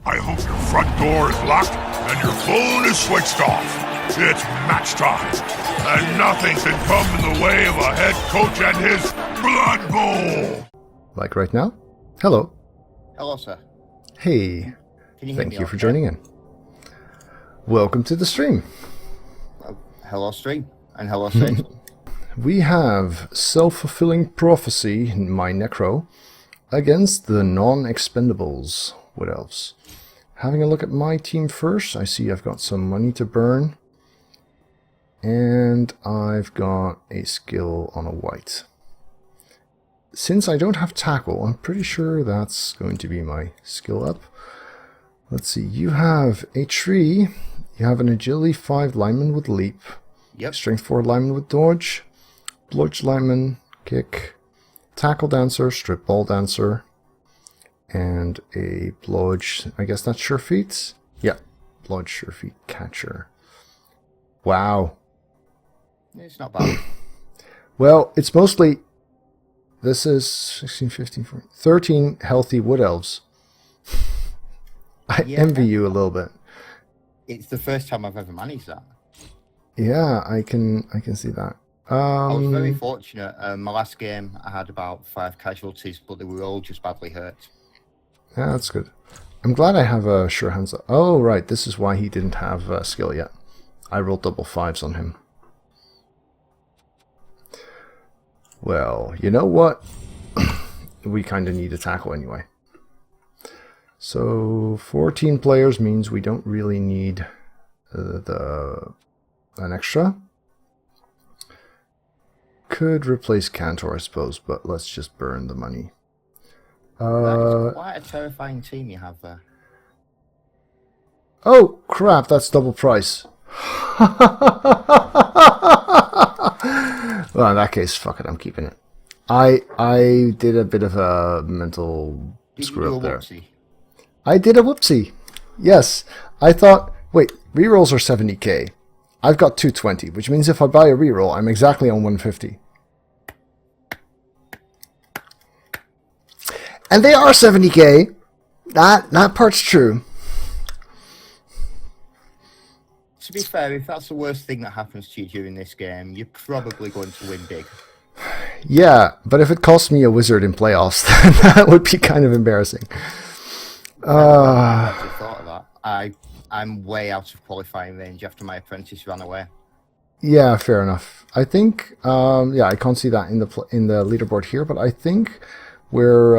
I hope your front door is locked and your phone is switched off. It's match time, and nothing can come in the way of a head coach and his blood bowl. Like right now? Hello. Hello, sir. Hey. Can you hear Thank me you okay? for joining in. Welcome to the stream. Hello, stream. And hello, Satan. We have Self-Fulfilling Prophecy, my Necro, against the Non-Expendables with Elves. Having a look at my team first, I see I've got some money to burn. And I've got a skill on a white. Since I don't have tackle, I'm pretty sure that's going to be my skill up. Let's see, you have a tree, you have an agility 5 lineman with leap, Yep. strength 4 lineman with dodge, bludge lineman, kick, tackle dancer, strip ball dancer, and a bludge, I guess that's sure feet? Yeah, bludge sure feet catcher. Wow. It's not bad. Well, it's mostly, this is 16, 15, 14, 13 healthy wood elves. I envy you a little bit. It's the first time I've ever managed that. Yeah, I can see that. I was very fortunate. My last game, I had about 5 casualties, but they were all just badly hurt. Yeah, that's good. I'm glad I have a sure hands up. Oh, right, this is why he didn't have skill yet. I rolled double 5s on him. Well, you know what? We kind of need a tackle anyway. So 14 players means we don't really need an extra. Could replace Cantor, I suppose, but let's just burn the money. That is quite a terrifying team you have there. Oh, crap, that's double price. Well, in that case, fuck it, I'm keeping it. I did a bit of a mental screw up there. Whoopsie? I did a whoopsie. Yes, I thought, wait, rerolls are 70k. I've got 220, which means if I buy a reroll, I'm exactly on 150. And they are 70k. That part's true. To be fair, if that's the worst thing that happens to you during this game, you're probably going to win big. Yeah, but if it costs me a wizard in playoffs, then that would be kind of embarrassing. I actually thought of that. I'm way out of qualifying range after my apprentice ran away. Yeah, fair enough. I think, yeah, I can't see that in the leaderboard here, but I think we're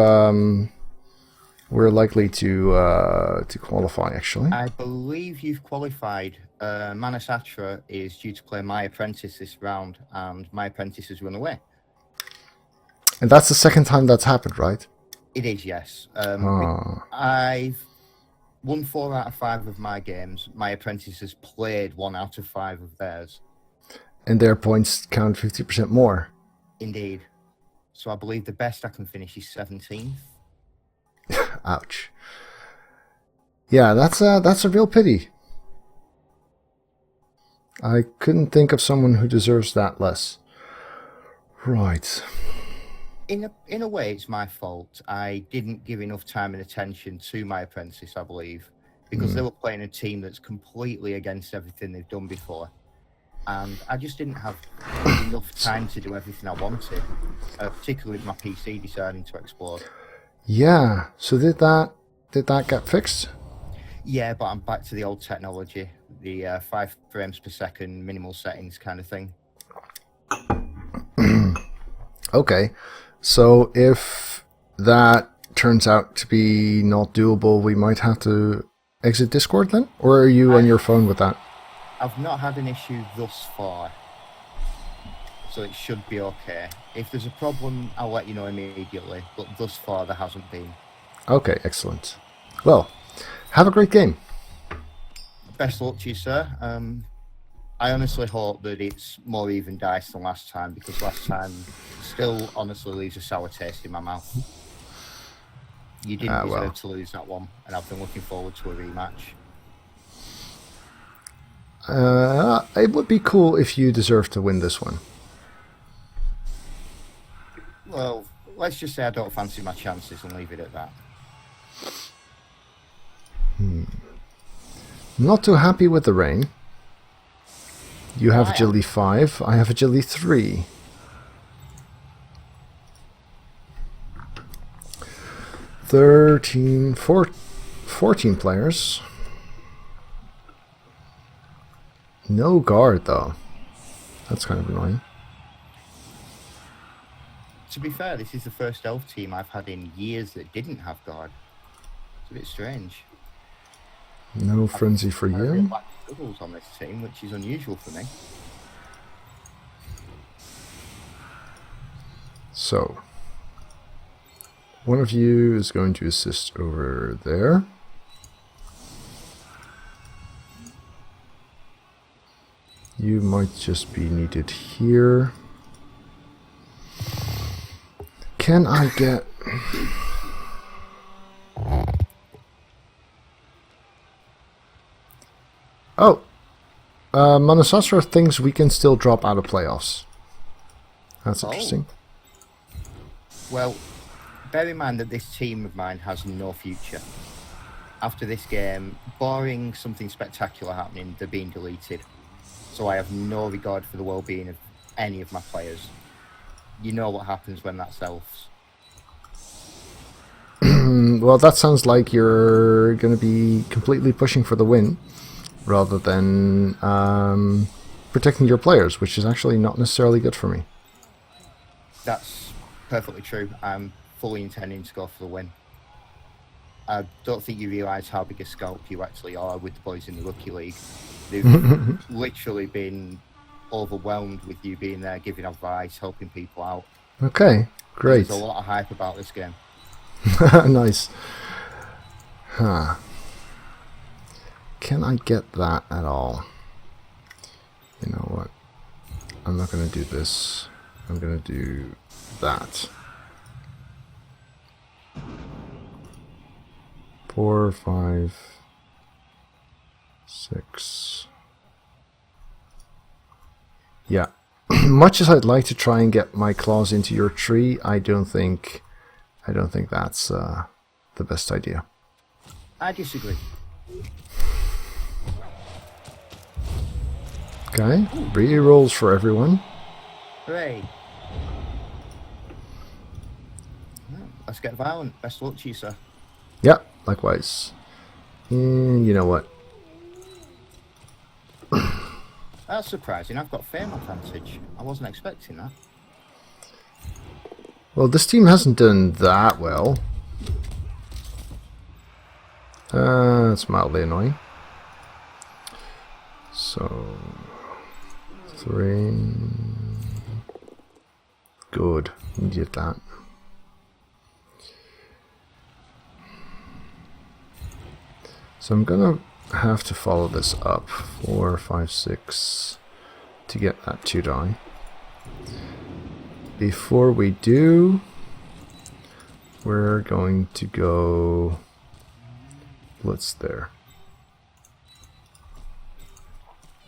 likely to qualify actually. I believe you've qualified. Manasatra is due to play my apprentice this round, and my apprentice has run away. And that's the second time that's happened, right? It is, yes. I've won 4 out of 5 of my games. My apprentice has played 1 out of 5 of theirs. And their points count 50% more. Indeed. So I believe the best I can finish is 17th. Ouch. Yeah, that's a real pity. I couldn't think of someone who deserves that less. Right. In a way, it's my fault. I didn't give enough time and attention to my apprentice, I believe, because they were playing a team that's completely against everything they've done before. And I just didn't have enough time to do everything I wanted, particularly with my PC deciding to explode. Yeah. So did that get fixed? Yeah, but I'm back to the old technology, the 5 frames per second minimal settings kind of thing. Okay. So if that turns out to be not doable, we might have to exit Discord then? Or are you on your phone with that? I've not had an issue thus far, so it should be okay. If there's a problem, I'll let you know immediately, but thus far there hasn't been. Okay, excellent. Well, have a great game. Best luck to you, sir. I honestly hope that it's more even dice than last time, because last time still honestly leaves a sour taste in my mouth. You didn't deserve to lose that one, and I've been looking forward to a rematch. It would be cool if you deserved to win this one. Well, let's just say I don't fancy my chances and leave it at that. Not too happy with the rain. You have I am. agility 5, I have agility 3. Thirteen, 14 players. No guard though. That's kind of annoying. To be fair, this is the first elf team I've had in years that didn't have guard. It's a bit strange. No frenzy for I've had a real you. lack of doubles on this team, which is unusual for me. So, one of you is going to assist over there. You might just be needed here. Can I get... Oh! Manasasra thinks we can still drop out of playoffs. That's interesting. Well, bear in mind that this team of mine has no future. After this game, barring something spectacular happening, they're being deleted. So I have no regard for the well-being of any of my players. You know what happens when that's Elves. Well, that sounds like you're going to be completely pushing for the win, rather than protecting your players, which is actually not necessarily good for me. That's perfectly true. I'm fully intending to go for the win. I don't think you realise how big a scalp you actually are with the boys in the Rookie League. They've literally been overwhelmed with you being there, giving advice, helping people out. Okay, great. There's a lot of hype about this game. Nice. Huh. Can I get that at all? You know what? I'm not going to do this. I'm going to do that. 4, 5, 6. Yeah. Much as I'd like to try and get my claws into your tree, I don't think that's the best idea. I disagree. Okay, re-rolls for everyone. Hooray. Well, let's get violent. Best of luck to you, sir. Yeah, likewise. And you know what? That's surprising. I've got fame advantage. I wasn't expecting that. Well, this team hasn't done that well. It's mildly annoying. So, 3. Good. Needed that. So I'm gonna have to follow this up. 4, 5, 6 to get that 2 die. Before we do, we're going to go blitz there.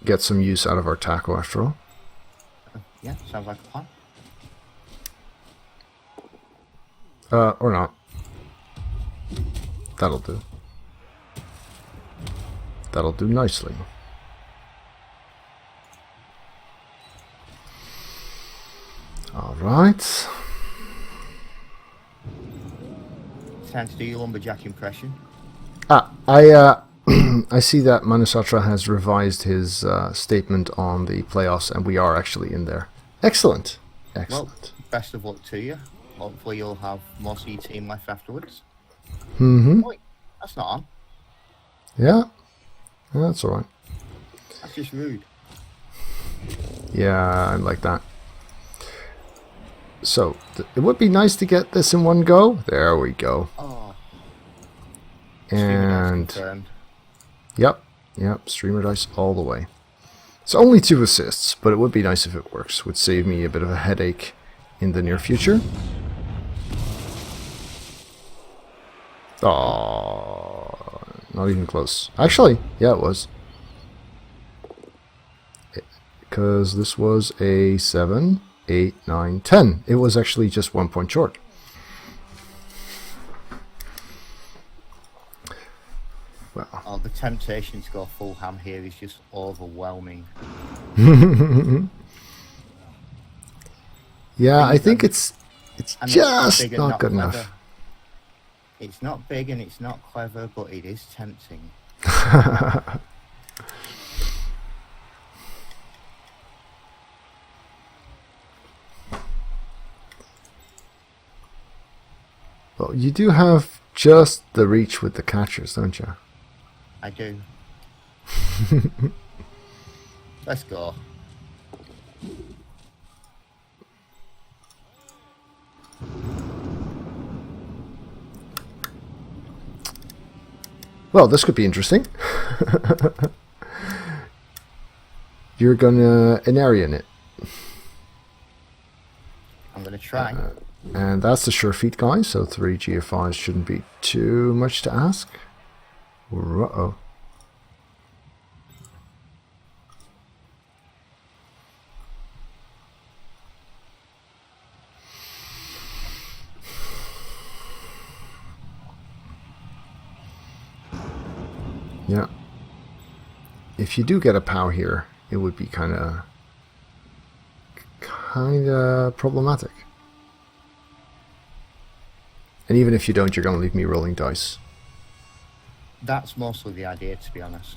Get some use out of our tackle after all. Yeah, sounds like a plan. Or not. That'll do. That'll do nicely. Alright. Time to do your lumberjack impression. I see that Manusatra has revised his statement on the playoffs, and we are actually in there. Excellent. Excellent. Well, best of luck to you. Hopefully you'll have most of your team left afterwards. Mm-hmm. Wait, that's not on. Yeah. That's alright. That's just rude. Yeah, I'm like that. So, it would be nice to get this in one go. There we go. Oh. And Confirmed. Yep, streamer dice all the way. It's only 2 assists, but it would be nice if it works. Would save me a bit of a headache in the near future. Oh, not even close. Actually, yeah, it was. Because this was a 7, 8, 9, 10. It was actually just 1 point short. Oh, the temptation to go full ham here is just overwhelming. Yeah, I think it's And just big and not good clever. enough. It's not big and it's not clever, but it is tempting. Well, you do have just the reach with the catchers, don't you? I do. Let's go. Well, this could be interesting. You're gonna Anarian it. I'm going to try. And that's the sure feet guy, so 3 GFIs shouldn't be too much to ask. Uh-oh. Yeah. If you do get a POW here, it would be kind of problematic. And even if you don't, you're going to leave me rolling dice. That's mostly the idea, to be honest.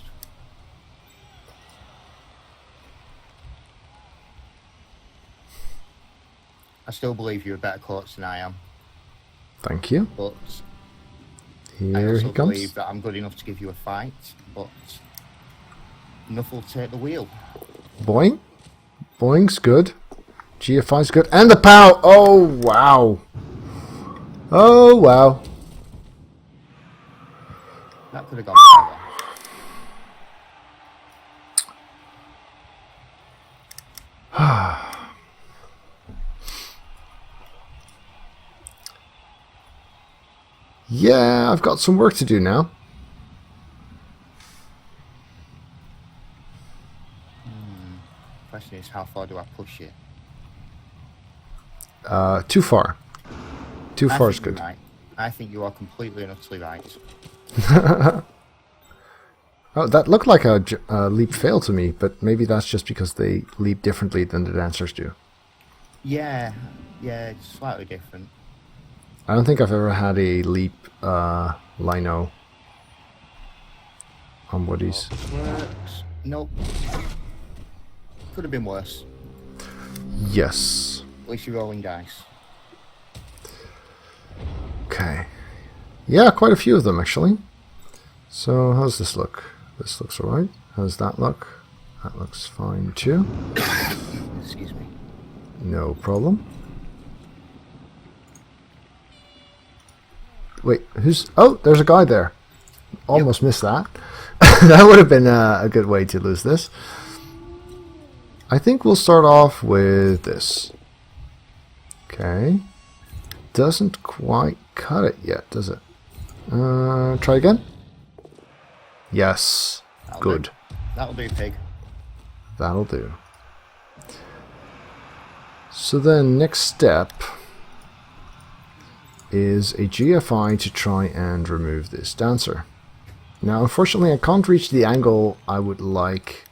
I still believe you're a better coach than I am, Thank you. but I Here also he comes. believe that I'm good enough to give you a fight, but enough will take the wheel. Boing. Boing's good. GFI's good. And the POW! Oh, wow. Oh, wow. That could have gone further. Yeah, I've got some work to do now. Question is, how far do I push it? Too far. Too I far is think you're good. right. I think you are completely and utterly right. Oh, that looked like a leap fail to me, but maybe that's just because they leap differently than the dancers do. Yeah, it's slightly different. I don't think I've ever had a leap lino on woodies. Works. Nope. Could have been worse. Yes. At least you're rolling dice. Okay. Yeah, quite a few of them actually. So how's this look? This looks alright. How's that look? That looks fine too. Excuse me. No problem. Wait, who's... Oh, there's a guy there. Almost missed that. That would have been a good way to lose this. I think we'll start off with this. Okay. Doesn't quite cut it yet, does it? Try again? Yes. That'll Good. do. That'll do, pig. That'll do. So then, next step is a GFI to try and remove this dancer. Now, unfortunately, I can't reach the angle I would like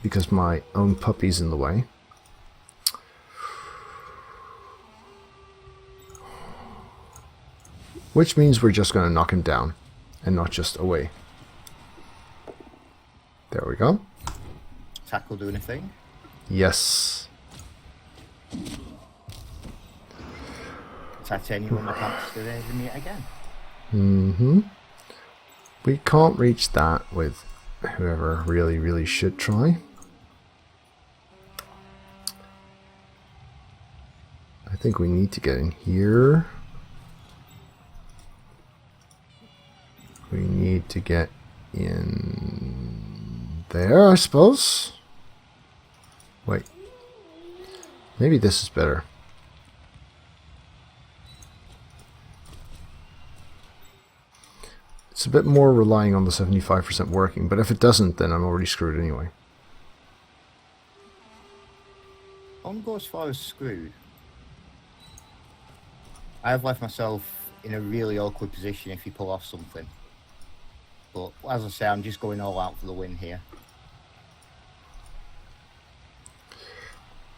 because my own puppy's in the way. Which means we're just going to knock him down and not just away. There we go. Tackle do anything? Yes. Titanium underpants today in it again. Mm-hmm. We can't reach that with whoever really should try. I think we need to get in here. We need to get in there, I suppose. Wait. Maybe this is better. It's a bit more relying on the 75% working, but if it doesn't, then I'm already screwed anyway. I won't go as far as screwed. I have left myself in a really awkward position if you pull off something. but as I say, I'm just going all out for the win here.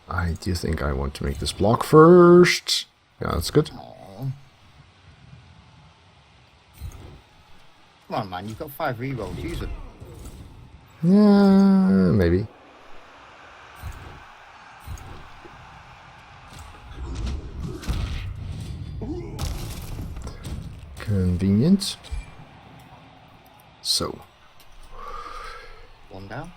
I do think I want to make this block first. Yeah, that's good. Aww. Come on, man, you've got 5 rerolls, use it. Yeah, maybe. Convenient. So. 1 down.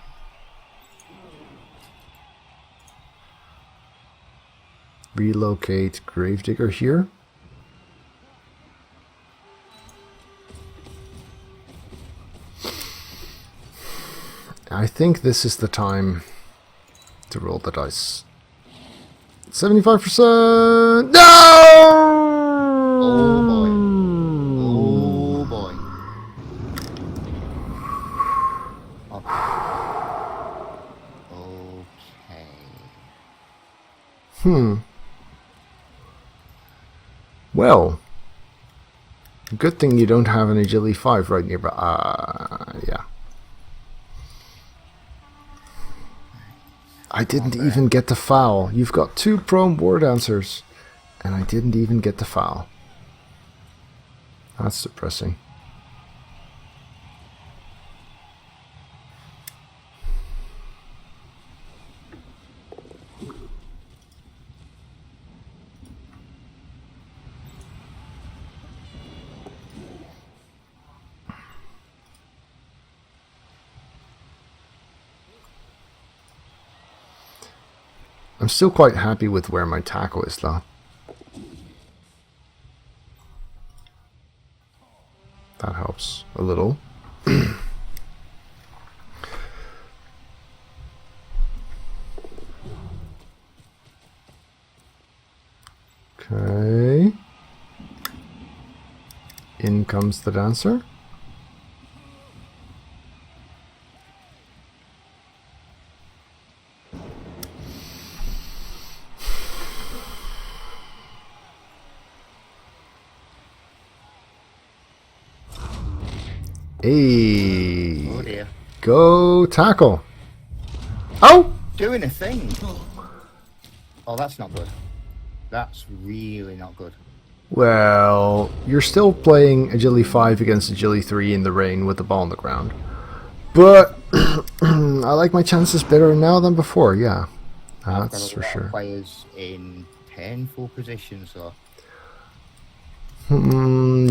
Relocate Gravedigger here. I think this is the time to roll the dice. 75%! No! Oh boy. Oh boy. Okay. Well, good thing you don't have an agility 5 right nearby. Yeah. I didn't even get the foul. You've got 2 prone war dancers, and I didn't even get the foul. That's depressing. I'm still quite happy with where my tackle is, though. That helps a little. Okay. In comes the dancer. Hey, Oh dear. go tackle. Oh! Doing a thing. Oh, that's not good. That's really not good. Well, you're still playing Agility 5 against Agility 3 in the rain with the ball on the ground. But I like my chances better now than before, yeah. That's for sure. Players in painful positions, though.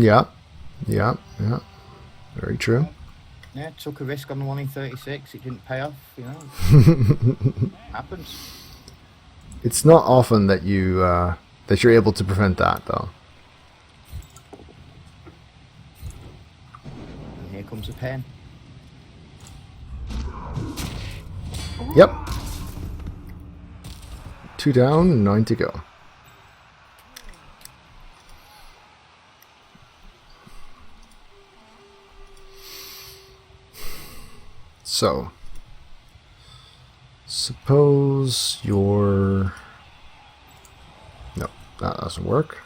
Yeah. Very true. Yeah, took a risk on the 1 in 36. It didn't pay off, you know. Happens. It's not often that you're able to prevent that, though. And here comes the pain. Yep. 2 down and 9 to go. So, suppose you're... No, that doesn't work.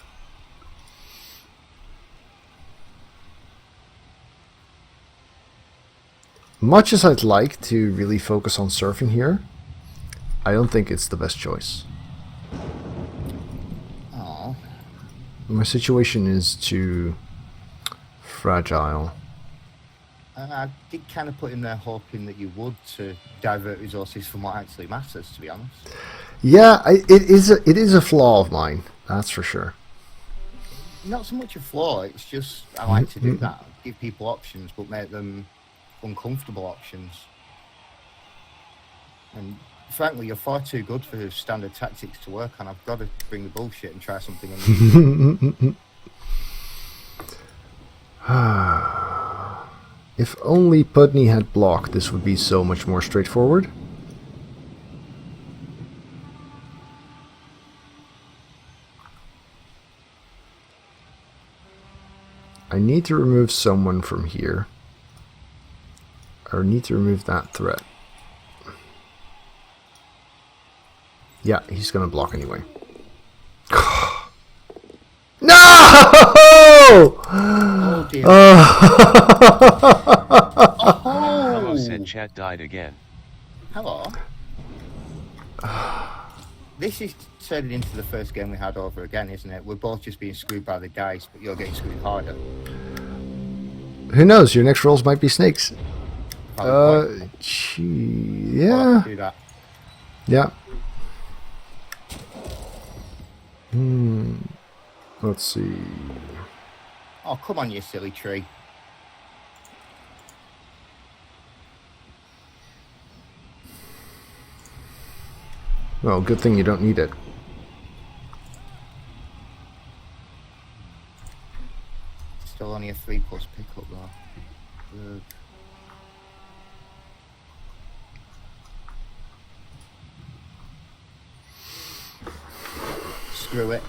Much as I'd like to really focus on surfing here, I don't think it's the best choice. Oh. My situation is too fragile. I did kind of put him there hoping that you would to divert resources from what actually matters, to be honest. Yeah, it is a flaw of mine, that's for sure. Not so much a flaw, it's just I like to do that. Give people options, but make them uncomfortable options. And frankly, you're far too good for standard tactics to work on. I've got to bring the bullshit and try something unusual. If only Pudney had blocked, this would be so much more straightforward. I need to remove someone from here. I need to remove that threat. Yeah, he's gonna block anyway. No! Oh dear. Hello said Oh, chat died again. hello. This is turning into the first game we had over again, isn't it? We're both just being screwed by the dice, but you're getting screwed harder. Who knows? Your next rolls might be snakes. Valid point. Gee, I'll yeah. have to do that. Yeah. Let's see. Oh, come on, you silly tree. Well, good thing you don't need it. Still only a 3+ pickup though. Good. Screw it.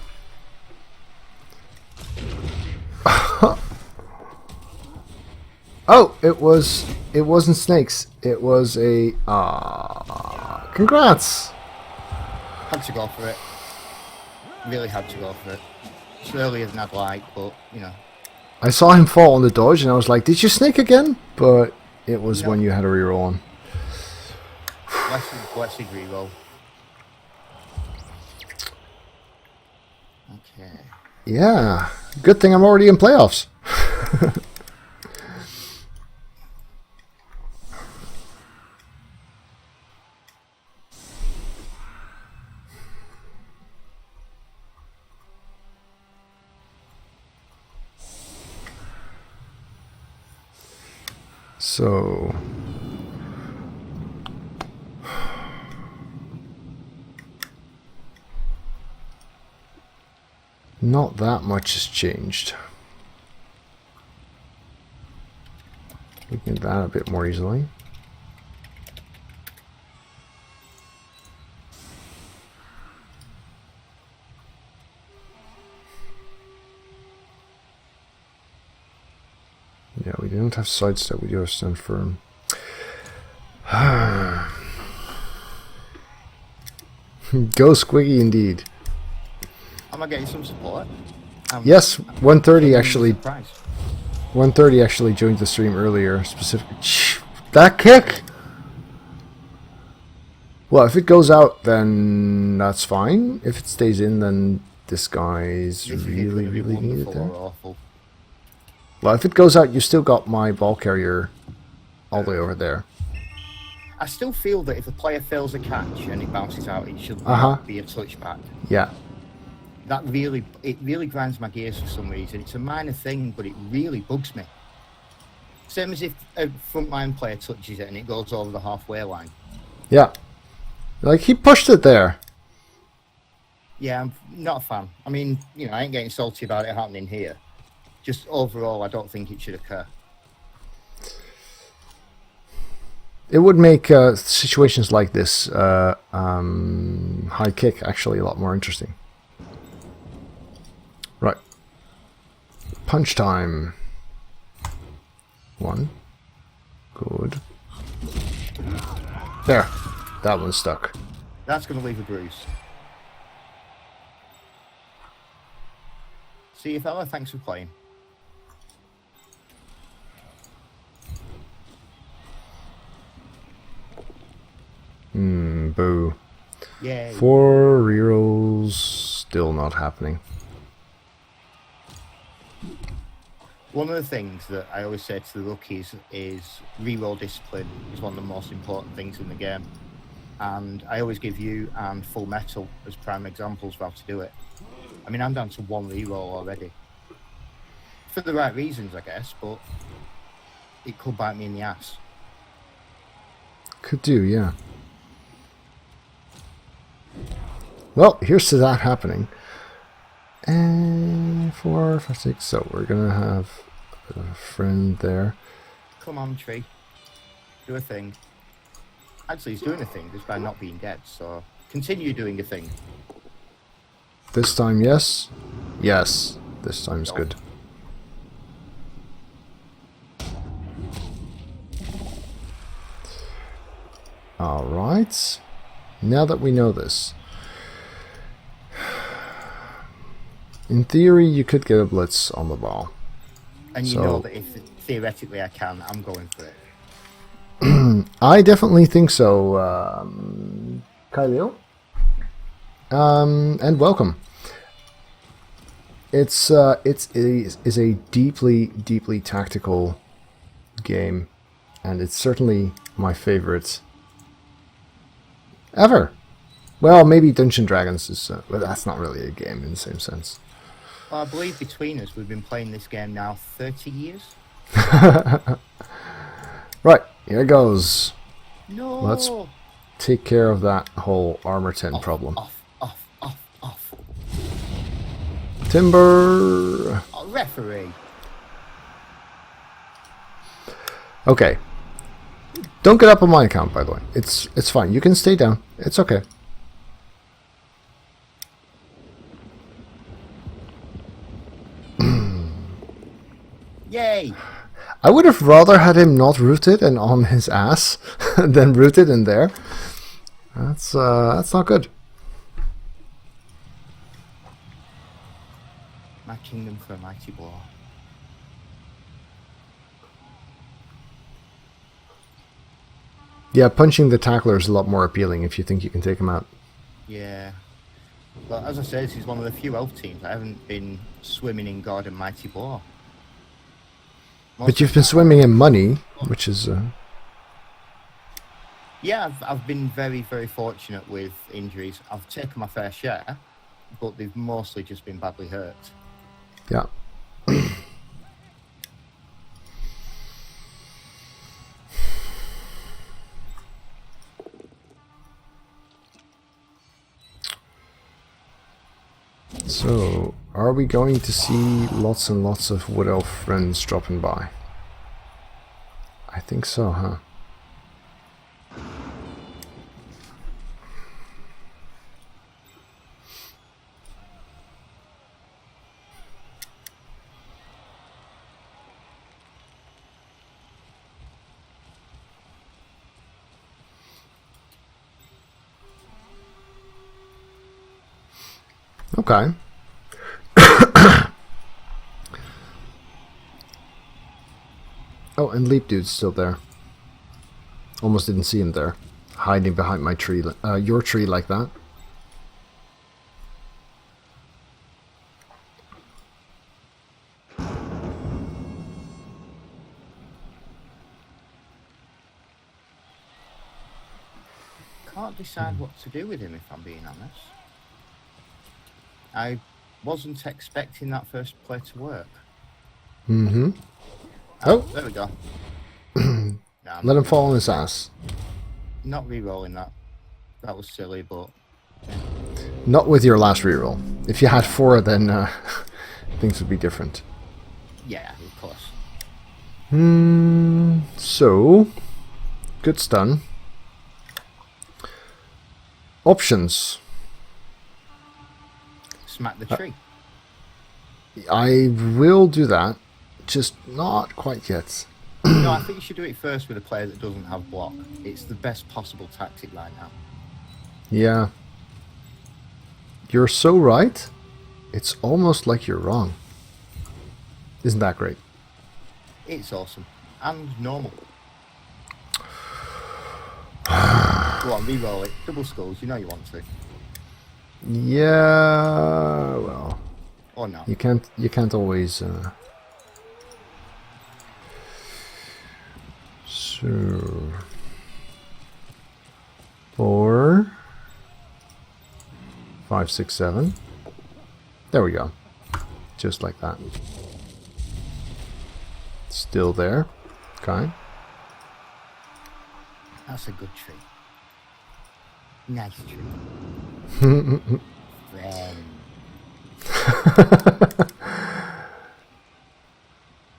Oh, it wasn't snakes. It was a congrats. Had to go for it. Really had to go for it. It's earlier than I'd like, but you know. I saw him fall on the dodge and I was like, did you snake again? But it was No. when you had a reroll on. Blessed reroll. Okay. Yeah. Good thing I'm already in playoffs. So not that much has changed. We can get that a bit more easily. Yeah, we don't have sidestep, we do have stand firm. Go Squiggy indeed. Am I getting some support? Yes, 130 actually. Surprised. 130 actually joined the stream earlier. Specifically, that kick. Well, if it goes out, then that's fine. If it stays in, then this guy's This is really, gonna be really needed wonderful there. or awful. Well, if it goes out, you still got my ball carrier all the way over there. I still feel that if a player fails a catch and it bounces out, it should Uh-huh. not be a touchback. Yeah. That really grinds my gears for some reason. It's a minor thing, but it really bugs me. Same as if a frontline player touches it and it goes over the halfway line. Yeah. Like, he pushed it there. Yeah, I'm not a fan. I mean, you know, I ain't getting salty about it happening here. Just overall, I don't think it should occur. It would make situations like this high kick actually a lot more interesting. Right. Punch time. One. Good. There. That one stuck. That's going to leave a bruise. See you, fella. Thanks for playing. Boo. Yay. 4 rerolls. Still not happening. One of the things that I always say to the rookies is reroll discipline is one of the most important things in the game. And I always give you and Full Metal as prime examples of how to do it. I mean, I'm down to 1 reroll already. For the right reasons, I guess, but it could bite me in the ass. Could do, yeah. Well, here's to that happening. And 4, 5, 6. So we're gonna have a friend there. Come on, tree. Do a thing. Actually, he's doing a thing just by not being dead, so continue doing a thing. This time, yes. Yes. This time's good. Alright. Now that we know this. In theory, you could get a blitz on the ball. And you So- know that if theoretically I can, I'm going for it. I definitely think so, Kyleo. And welcome. It's a deeply tactical game, and it's certainly my favorite ever. Well, maybe Dungeons and Dragons is, but that's not really a game in the same sense. Well, I believe between us, we've been playing this game now 30 years. Right, here goes. No! Let's take care of that whole armor 10 problem. Off. Timber! Oh, referee! Okay. Don't get up on my account, by the way. It's fine. You can stay down. It's okay. Yay! I would have rather had him not rooted and on his ass than rooted in there. That's not good. My kingdom for a mighty blow. Yeah, punching the tackler is a lot more appealing if you think you can take him out. Yeah. Well, as I said, this is one of the few elf teams I haven't been swimming in God and mighty blow. But you've been swimming in money, which is... Yeah, I've been very, very fortunate with injuries. I've taken my fair share, but they've mostly just been badly hurt. Yeah. So, are we going to see lots and lots of Wood Elf friends dropping by? I think so, huh? Okay. Oh, and Leap Dude's still there. Almost didn't see him there, hiding behind my tree, your tree like that. Can't decide what to do with him, if I'm being honest. I wasn't expecting that first play to work. Mm-hmm. Oh, Oh. there we go. No, I'm Let him fall on his ass. not re-rolling that. That was silly, but Not with your last reroll. If you had 4, then things would be different. yeah, of course. So, good stun. Options. Smack the tree. I will do that, just not quite yet. No, I think you should do it first with a player that doesn't have block. It's the best possible tactic right now. Yeah. You're so right. It's almost like you're wrong. Isn't that great? It's awesome. And normal. Go on, re-roll it. Double skulls, you know you want to. Yeah, well, Or not. you can't always so 4 5 6 7. There we go. Just like that. Still there. Okay. That's a good tree. Nice tree. Friend.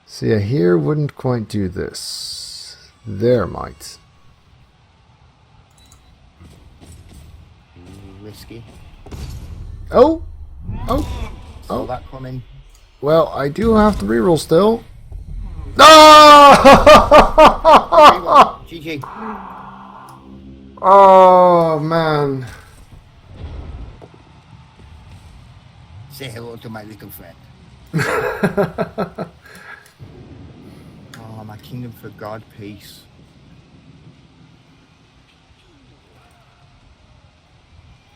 See, here wouldn't quite do this. There might. Risky. Oh! Oh! Saw that coming. Well, I do have to reroll still. No! Re-roll. GG. Oh, man. Say hello to my little friend. Kingdom for God, peace.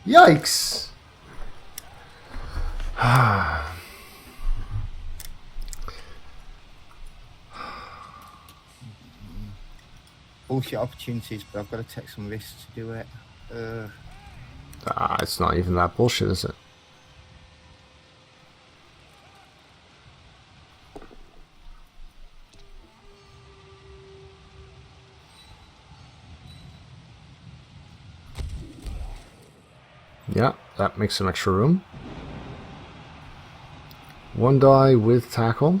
Yikes! Bullshit opportunities, but I've got to take some risks to do it. It's not even that bullshit, is it? Yeah, that makes some extra room. 1 die with tackle.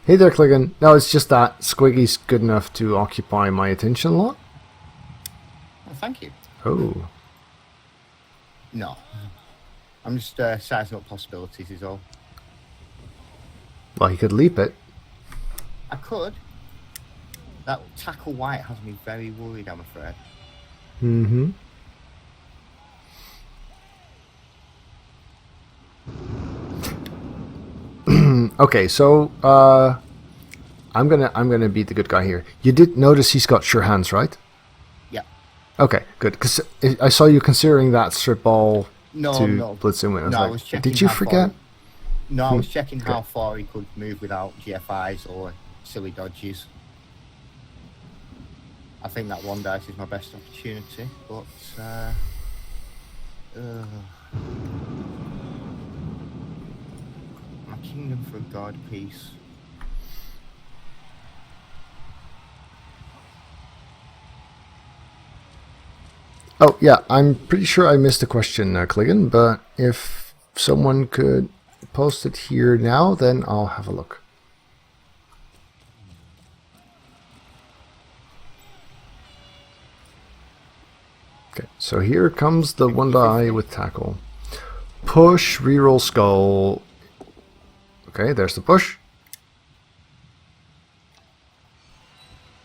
Hey there, Clickin. No, it's just that Squiggy's good enough to occupy my attention a lot. Well, thank you. Oh. No. I'm just sizing up possibilities is all. Well, he could leap it. I could. That tackle white has me very worried, I'm afraid. Mm-hmm. Okay, so I'm gonna be the good guy here. You did notice he's got sure hands, right? Yeah. Okay, good. Because I saw you considering that strip ball No, to no. blitz and win. No, I like, was checking did you how far forget? No, I was checking Okay. how far he could move without GFIs or silly dodges. I think that 1 dice is my best opportunity, but my Kingdom for God, peace. Oh yeah, I'm pretty sure I missed a question, Cliggan. But if someone could post it here now, then I'll have a look. Okay, so here comes the 1 die with tackle. Push, reroll skull. Okay, there's the push.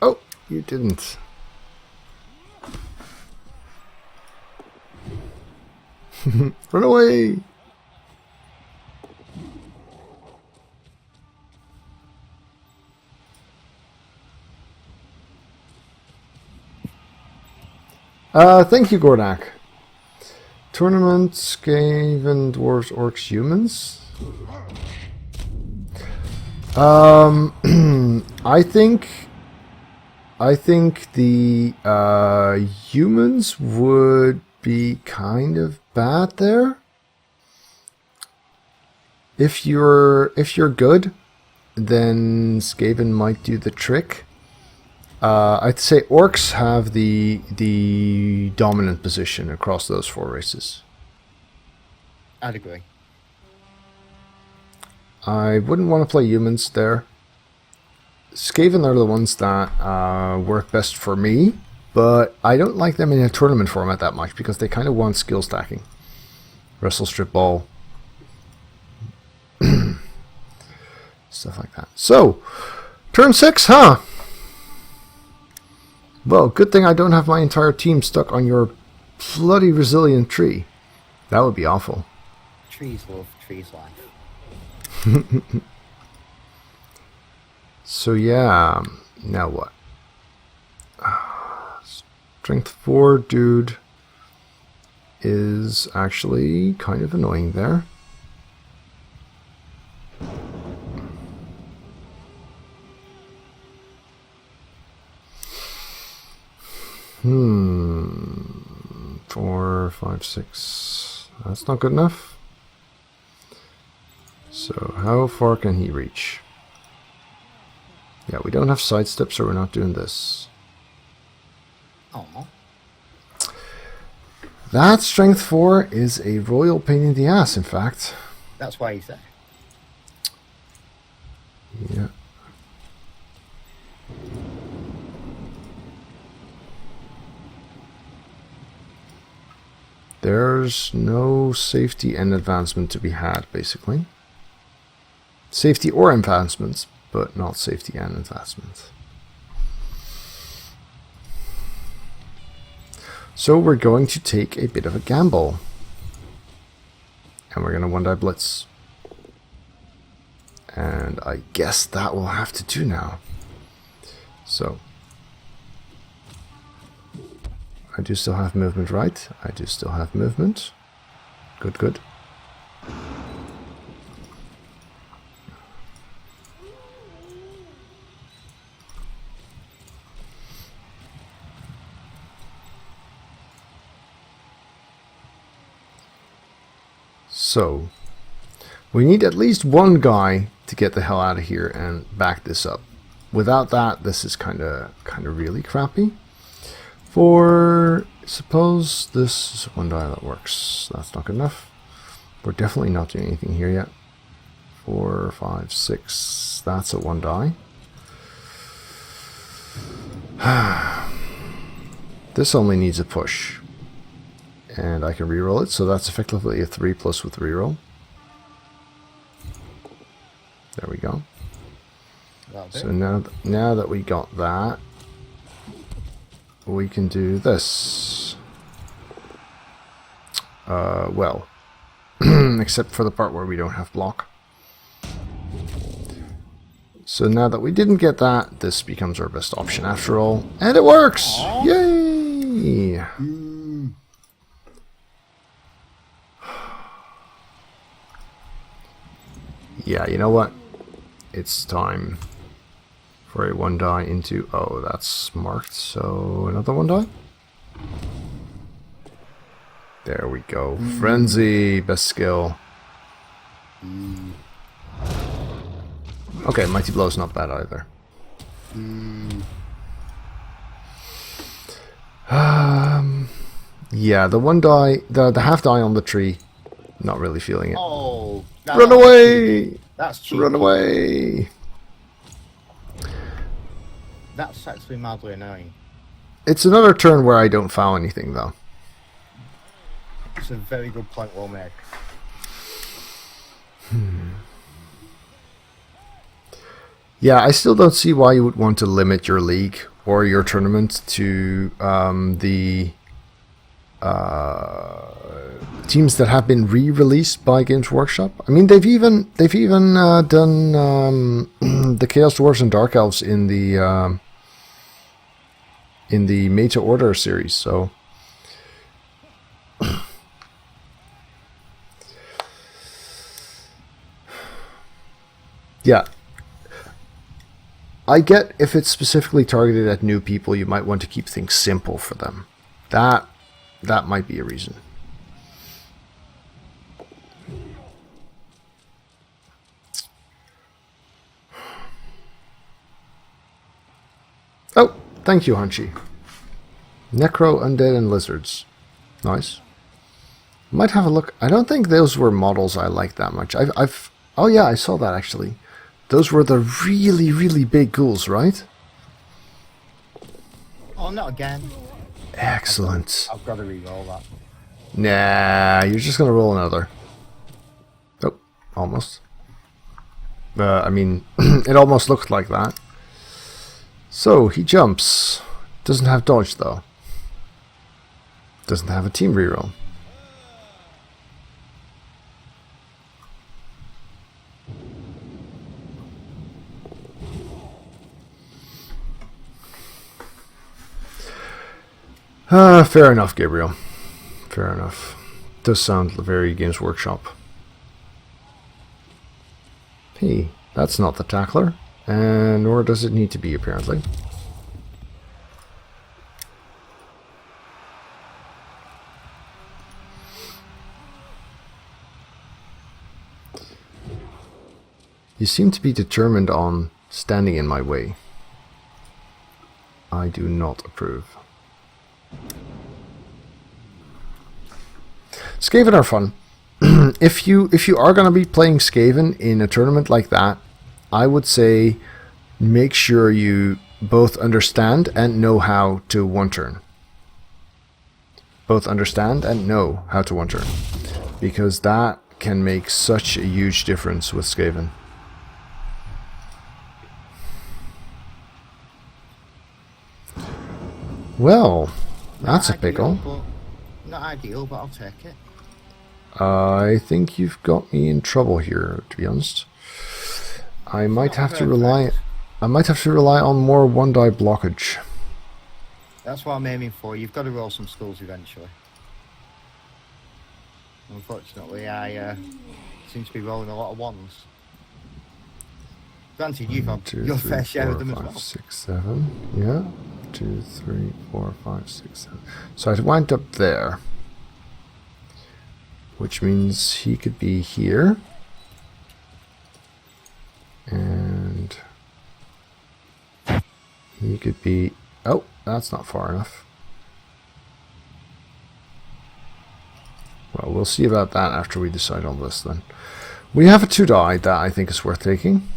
Oh, you didn't. Run away! Thank you, Gordak. Tournament, Skaven, Dwarves, Orcs, Humans. I think the humans would be kind of bad there. If you're good, then Skaven might do the trick. I'd say orcs have the dominant position across those 4 races. I'd agree. I wouldn't want to play humans there. Skaven are the ones that work best for me, but I don't like them in a tournament format that much because they kind of want skill stacking. Wrestle, strip ball, stuff like that. So, turn 6, huh? Well, good thing I don't have my entire team stuck on your bloody resilient tree. That would be awful. Trees love, trees life. So yeah, now what? Strength 4 dude is actually kind of annoying there. Hmm. 4, 5, 6. That's not good enough. So how far can he reach? Yeah, we don't have sidestep, so we're not doing this. Oh. That strength 4 is a royal pain in the ass, in fact. That's why he's there. Yeah. There's no safety and advancement to be had, basically. Safety or advancements, but not safety and advancement. So we're going to take a bit of a gamble. And we're going to 1 die blitz. And I guess that will have to do now. So, I do still have movement, right? I do still have movement. Good, good. So, we need at least one guy to get the hell out of here and back this up. Without that, this is kind of really crappy. For suppose this is one die that works. That's not good enough. We're definitely not doing anything here yet. 4, 5, 6. That's a one die. This only needs a push. And I can reroll it, so that's effectively a 3 plus with reroll. There we go. So now that we got that, we can do this. Well, except for the part where we don't have block. So now that we didn't get that, this becomes our best option after all. And it works! Aww. Yay! Yeah, you know what? It's time for a one die into... Oh, that's marked, so another one die? There we go. Frenzy, best skill. Okay, Mighty Blow's not bad either. Yeah, the one die, the half die on the tree, not really feeling it. Oh, run away! That's cheap. Run away! That's actually mildly annoying. It's another turn where I don't foul anything, though. It's a very good point, well made. Yeah, I still don't see why you would want to limit your league or your tournament to the teams that have been re-released by Games Workshop. I mean, they've even done the Chaos Dwarves and Dark Elves in the Meta Order series. So, yeah. I get if it's specifically targeted at new people, you might want to keep things simple for them. That might be a reason. Oh, thank you, Hunchy. Necro, Undead, and Lizards. Nice. Might have a look. I don't think those were models I liked that much. Oh yeah, I saw that actually. Those were the really, really big ghouls, right? Oh, not again. Excellent. I've got to re-roll that. Nah, you're just going to roll another. Oh, almost. I mean, it almost looked like that. So, he jumps. Doesn't have dodge, though. Doesn't have a team reroll. Fair enough, Gabriel. Fair enough. Does sound very Games Workshop. Hey, that's not the tackler. And nor does it need to be, apparently. You seem to be determined on standing in my way. I do not approve. Skaven are fun. If you are going to be playing Skaven in a tournament like that, I would say make sure you both understand and know how to one turn. Both understand and know how to one turn. Because that can make such a huge difference with Skaven. Well, that's a pickle. Not ideal, but I'll take it. I think you've got me in trouble here, to be honest. I might have to perfect. rely. I might have to rely on more one-die blockage. That's what I'm aiming for. You've got to roll some skulls eventually. Unfortunately, I seem to be rolling a lot of ones. Granted, you've had 2, your 3, fair share 4, of them as 5, well. 6, 7. Yeah. 2, 3, 4, 5, 6, 7. So I wind up there. Which means he could be here. And he could be... Oh, that's not far enough. Well, we'll see about that after we decide on this then. We have a 2-die that I think is worth taking.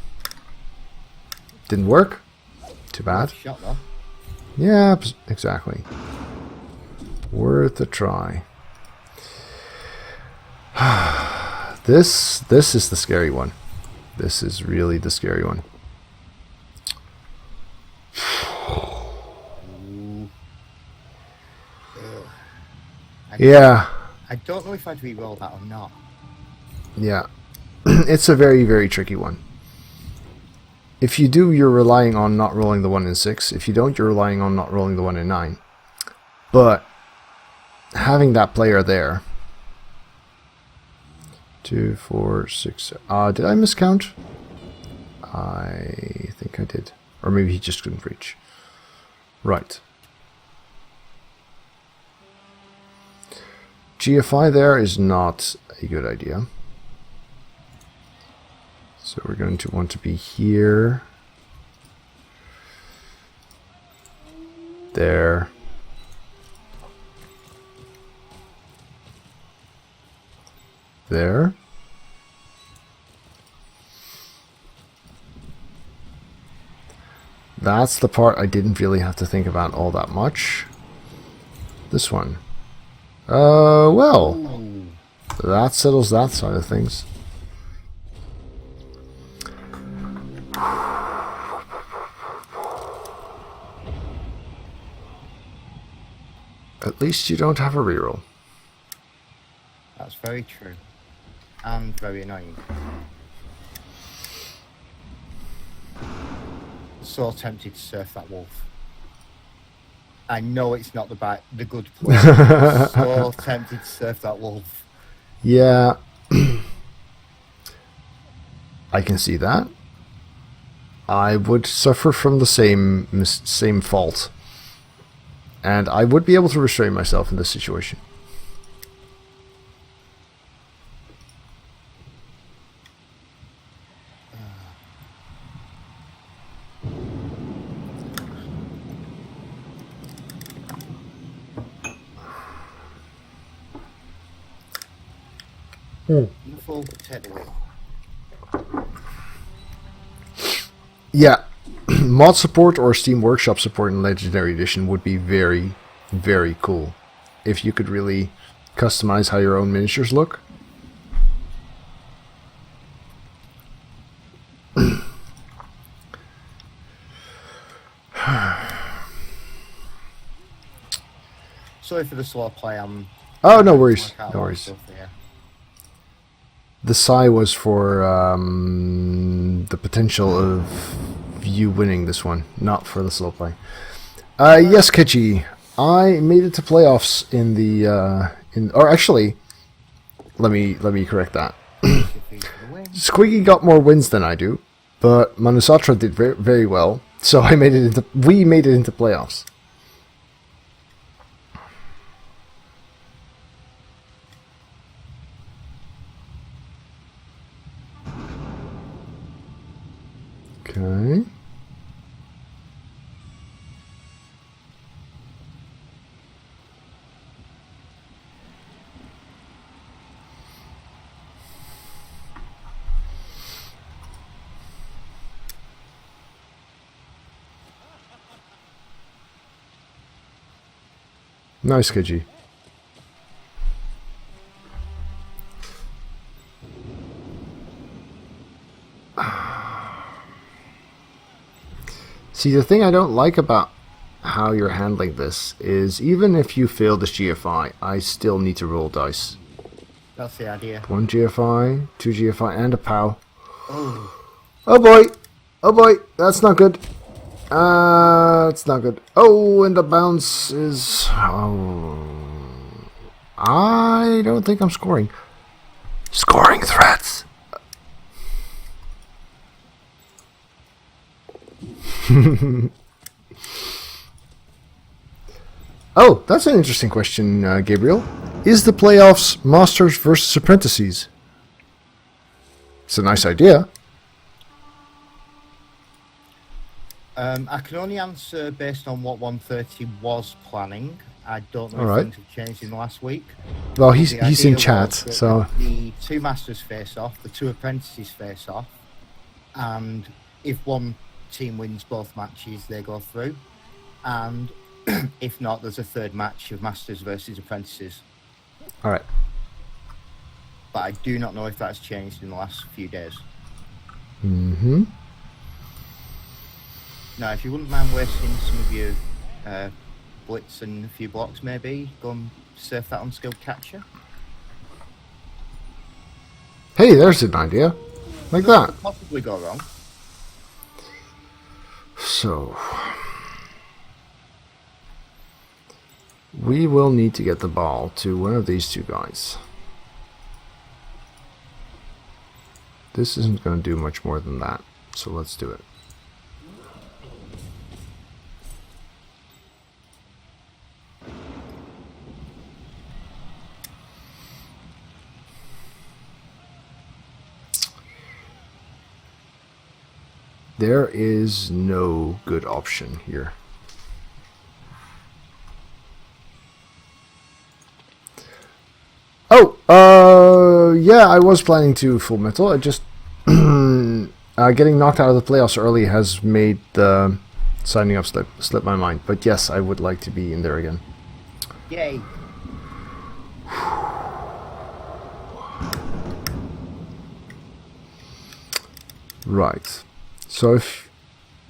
Didn't work. Too bad. Shot though. Yeah, exactly. Worth a try. This is the scary one. This is really the scary one. Yeah. I don't know if I'd re-roll that or not. Yeah. It's a very, very tricky one. If you do, you're relying on not rolling the 1 in 6. If you don't, you're relying on not rolling the 1 in 9. But having that player there... 2, 4, 6... did I miscount? I think I did. Or maybe he just couldn't reach. Right. GFI there is not a good idea. So we're going to want to be here. There. There. That's the part I didn't really have to think about all that much. This one. Well, that settles that side of things. At least you don't have a reroll. That's very true. And very annoying. So tempted to surf that wolf. I know it's not the good play. So tempted to surf that wolf. Yeah. I can see that. I would suffer from the same fault. And I would be able to restrain myself in this situation. Full take the wheel. Yeah. Mod support or Steam Workshop support in Legendary Edition would be very, very cool. If you could really customize how your own miniatures look. Sorry for the slow play. Oh, no worries. Work out No a lot of worries. stuff here. The sigh was for the potential of you winning this one, not for the slow play. Yes, Kechi, I made it to playoffs in the or actually, let me correct that. Defeat for the win. Squiggy got more wins than I do, but Manusatra did very, very well, so we made it into playoffs. Okay. Nice, Kiji. See, the thing I don't like about how you're handling this is even if you fail this GFI, I still need to roll dice. That's the idea. 1 GFI, 2 GFI, and a POW. Oh. Oh boy! Oh boy! That's not good. It's not good. Oh, and the bounce is... Oh... I don't think I'm scoring. Scoring threats! Oh, that's an interesting question, Gabriel. Is the playoffs Masters versus Apprentices? It's a nice idea. I can only answer based on what 130 was planning. I don't know All if right. things have changed in the last week. Well, The he's in idea chat, was that so... the 2 Masters face off, the 2 Apprentices face off, and if one team wins both matches, they go through. And if not, there's a 3rd match of Masters versus Apprentices. Alright. But I do not know if that's changed in the last few days. Mm-hmm. Now, if you wouldn't mind wasting some of your blitz and a few blocks, maybe go and surf that on skilled catcher. Hey, there's an idea. Like that. Could possibly go wrong. So... we will need to get the ball to one of these 2 guys. This isn't going to do much more than that, so let's do it. There is no good option here. Oh, yeah, I was planning to Full Metal. I just getting knocked out of the playoffs early has made the signing up slip my mind. But yes, I would like to be in there again. Yay! Right. So if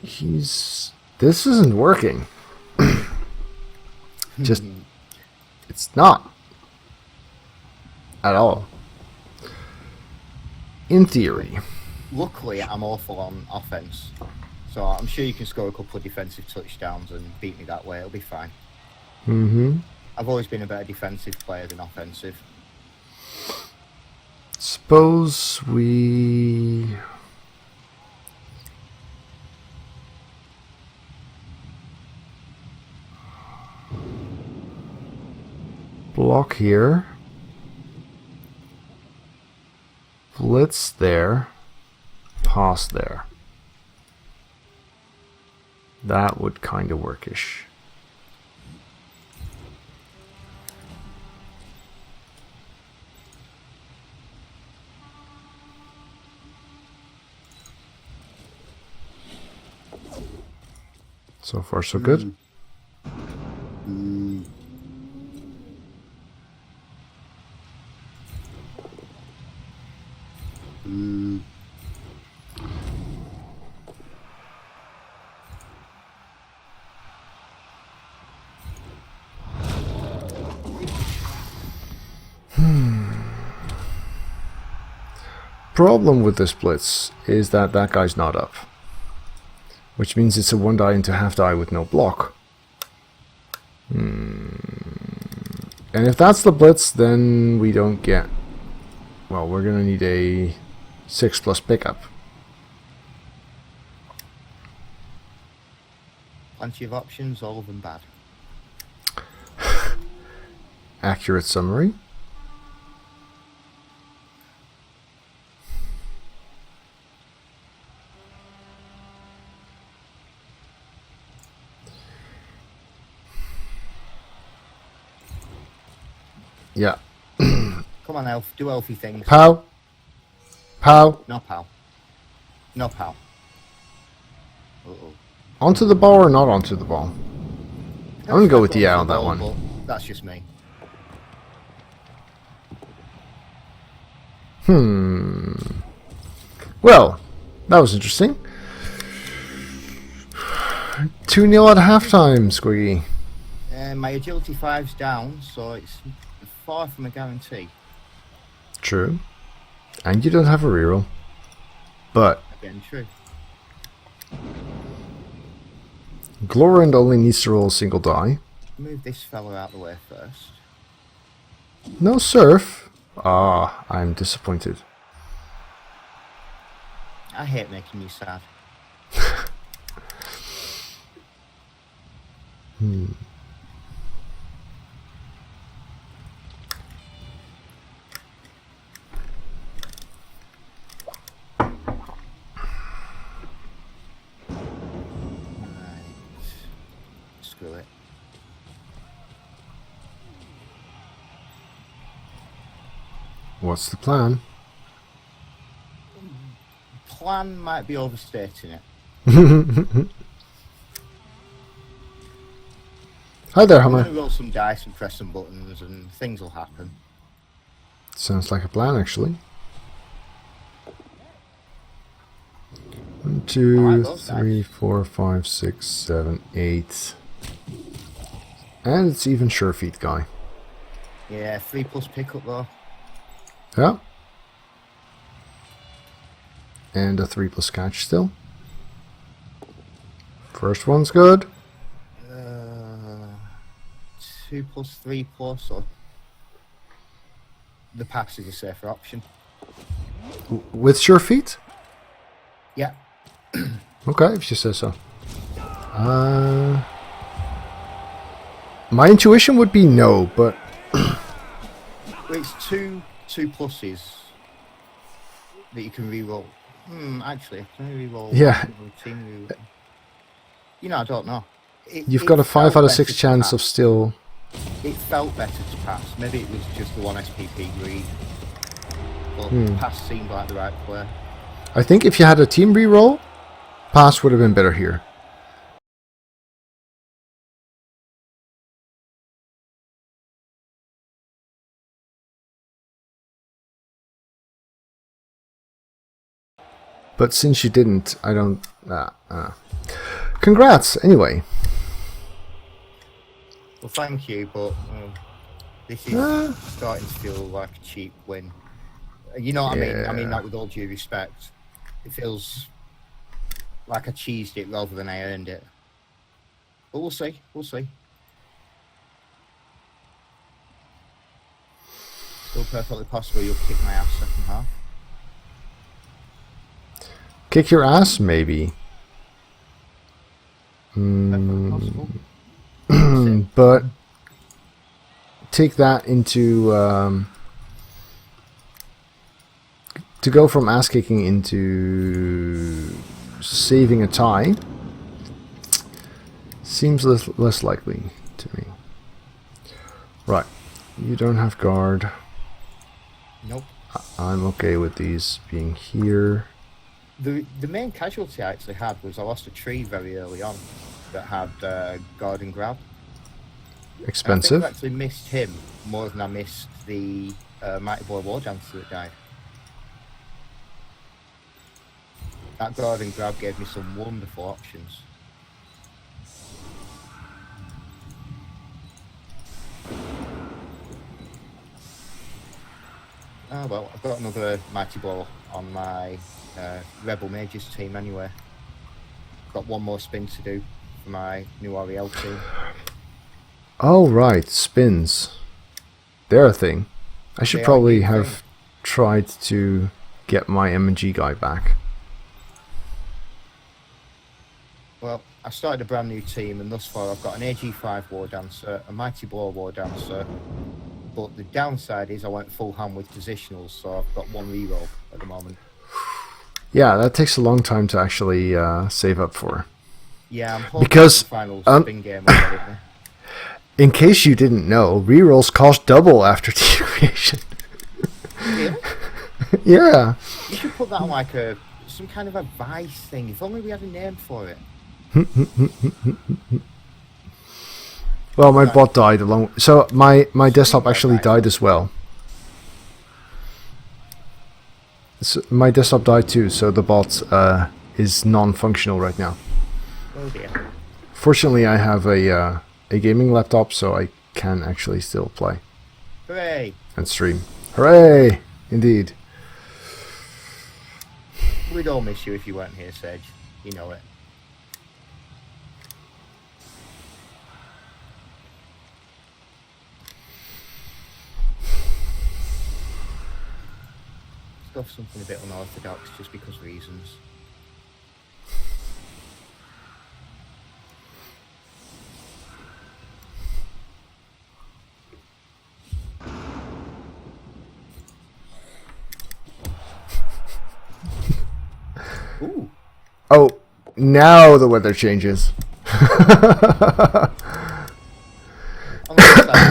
he's... This isn't working. Just... It's not. At all. In theory. Luckily, I'm awful on offense, so I'm sure you can score a couple of defensive touchdowns and beat me that way. It'll be fine. Mm-hmm. I've always been a better defensive player than offensive. Suppose we... block here. Blitz there. Pass there. That would kind of workish. So far, so good. Problem with this blitz is that that guy's not up, which means it's a 1 die into half die with no block. And if that's the blitz, then we don't get... Well, we're gonna need a 6+ pickup. Plenty of options, all of them bad. Accurate summary. Yeah. Come on, Elf, do elfy things. Pow. Pow. No pal. No pal. Uh-oh. Onto the ball or not onto the ball? I'm gonna go with the yeah on that one. But that's just me. Well, that was interesting. 2-0 at halftime, Squiggy. My agility 5's down, so it's far from a guarantee. True. And you don't have a reroll. But again, true. Glorand only needs to roll a single die. Move this fella out of the way first. No surf. Ah, I'm disappointed. I hate making you sad. Screw it. What's the plan? Plan might be overstating it. Hi there, I'm Hummer. gonna roll some dice and press some buttons and things will happen. Sounds like a plan, actually. 1, 2, those 3, dice. 4, 5, 6, 7, 8. And it's even sure feet guy. Yeah, 3+ pickup though. Yeah. And a 3+ catch still. First one's good. 2+, 3+, or the pass is a safer option. With sure feet? Yeah. Okay, if you say so. My intuition would be no, but It's two pluses that you can re-roll. Actually, can I re-roll? Yeah. Team re-roll? You know, I don't know. you've got a 5 felt out of better 6 to chance of pass. still. It felt better to pass. Maybe it was just the 1 SPP greed. But pass seemed like the right play. I think if you had a team reroll, pass would have been better here. But since you didn't, I don't. Congrats, anyway. Well, thank you, but this is starting to feel like a cheap win. You know what I mean? I mean that with all due respect. It feels like I cheesed it rather than I earned it. But we'll see. We'll see. Still perfectly possible you'll kick my ass second half. Kick your ass, maybe. Perfectly possible. But take that into to go from ass kicking into saving a tie seems less likely to me. Right, you don't have guard. Nope. I'm okay with these being here. The main casualty I actually had was I lost a tree very early on that had guard and grab. Expensive. I think I actually missed him more than I missed the Mighty Boy War Dancer that died. That guard and grab gave me some wonderful options. Oh well, I've got another Mighty Ball on my Rebel Mages team anyway. Got one more spin to do for my new REL team. Oh right, spins. They're a thing. I should They are probably a have thing. tried to get my M&G guy back. Well, I started a brand new team and thus far I've got an AG5 War Dancer, a Mighty Ball War Dancer, but the downside is I went full hand with positionals, so I've got one reroll at the moment. Yeah, that takes a long time to actually save up for. Yeah, I'm hoping Because, the final spin game will get it me. In case you didn't know, rerolls cost double after team creation. Really? Yeah. You should put that on like some kind of advice thing. If only we had a name for it. Well, my bot died along. So my desktop actually died as well. So my desktop died too, so the bot is non-functional right now. Oh dear. Fortunately, I have a gaming laptop, so I can actually still play Hooray! and stream. Hooray! Indeed. We'd all miss you if you weren't here, Sage. You know it. Let's go for something a bit unorthodox just because reasons. Ooh. Oh, now the weather changes. I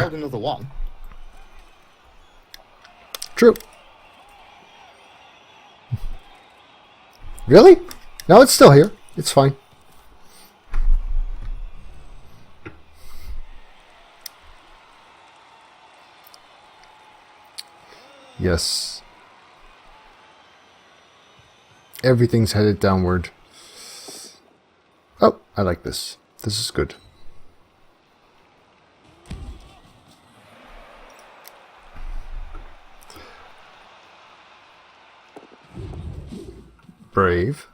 rolled another one. True. Really? No, it's still here. It's fine. Yes. Everything's headed downward. Oh, I like this. This is good. Brave.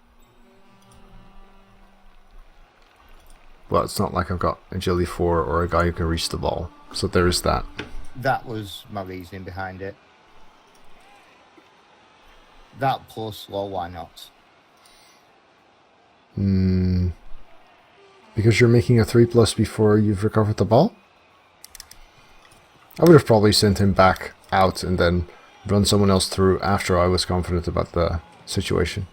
Well, it's not like I've got agility 4 or a guy who can reach the ball. So there is that. That was my reasoning behind it. That plus, well, why not? Because you're making a 3+ before you've recovered the ball? I would have probably sent him back out and then run someone else through after I was confident about the situation.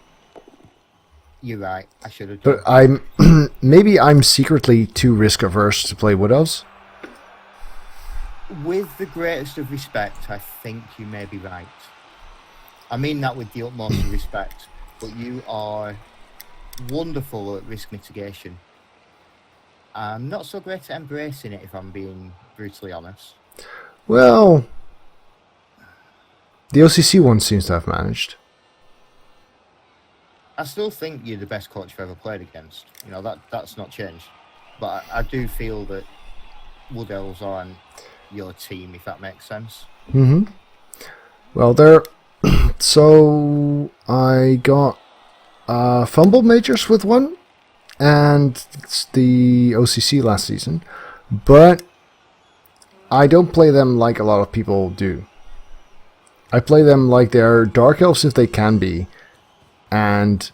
You're right, I should have done. But I'm maybe I'm secretly too risk averse to play Wood Elves. With the greatest of respect, I think you may be right. I mean that with the utmost of respect, but you are wonderful at risk mitigation. I'm not so great at embracing it, if I'm being brutally honest. Well, the OCC one seems to have managed. I still think you're the best coach I've ever played against. You know, that's not changed. But I do feel that Wood Elves aren't your team, if that makes sense. Mm-hmm. Well, there. So I got Fumble Majors with one, and it's the OCC last season, but I don't play them like a lot of people do. I play them like they're Dark Elves if they can be, and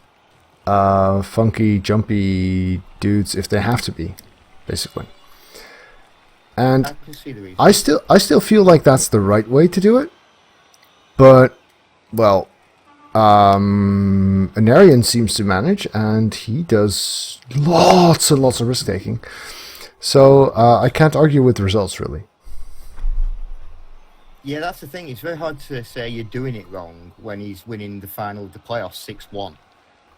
funky, jumpy dudes if they have to be, basically. And I can see the reason. I still feel like that's the right way to do it, but well, Anarian seems to manage, and he does lots and lots of risk taking. So I can't argue with the results, really. Yeah, that's the thing. It's very hard to say you're doing it wrong when he's winning the final of the playoffs 6-1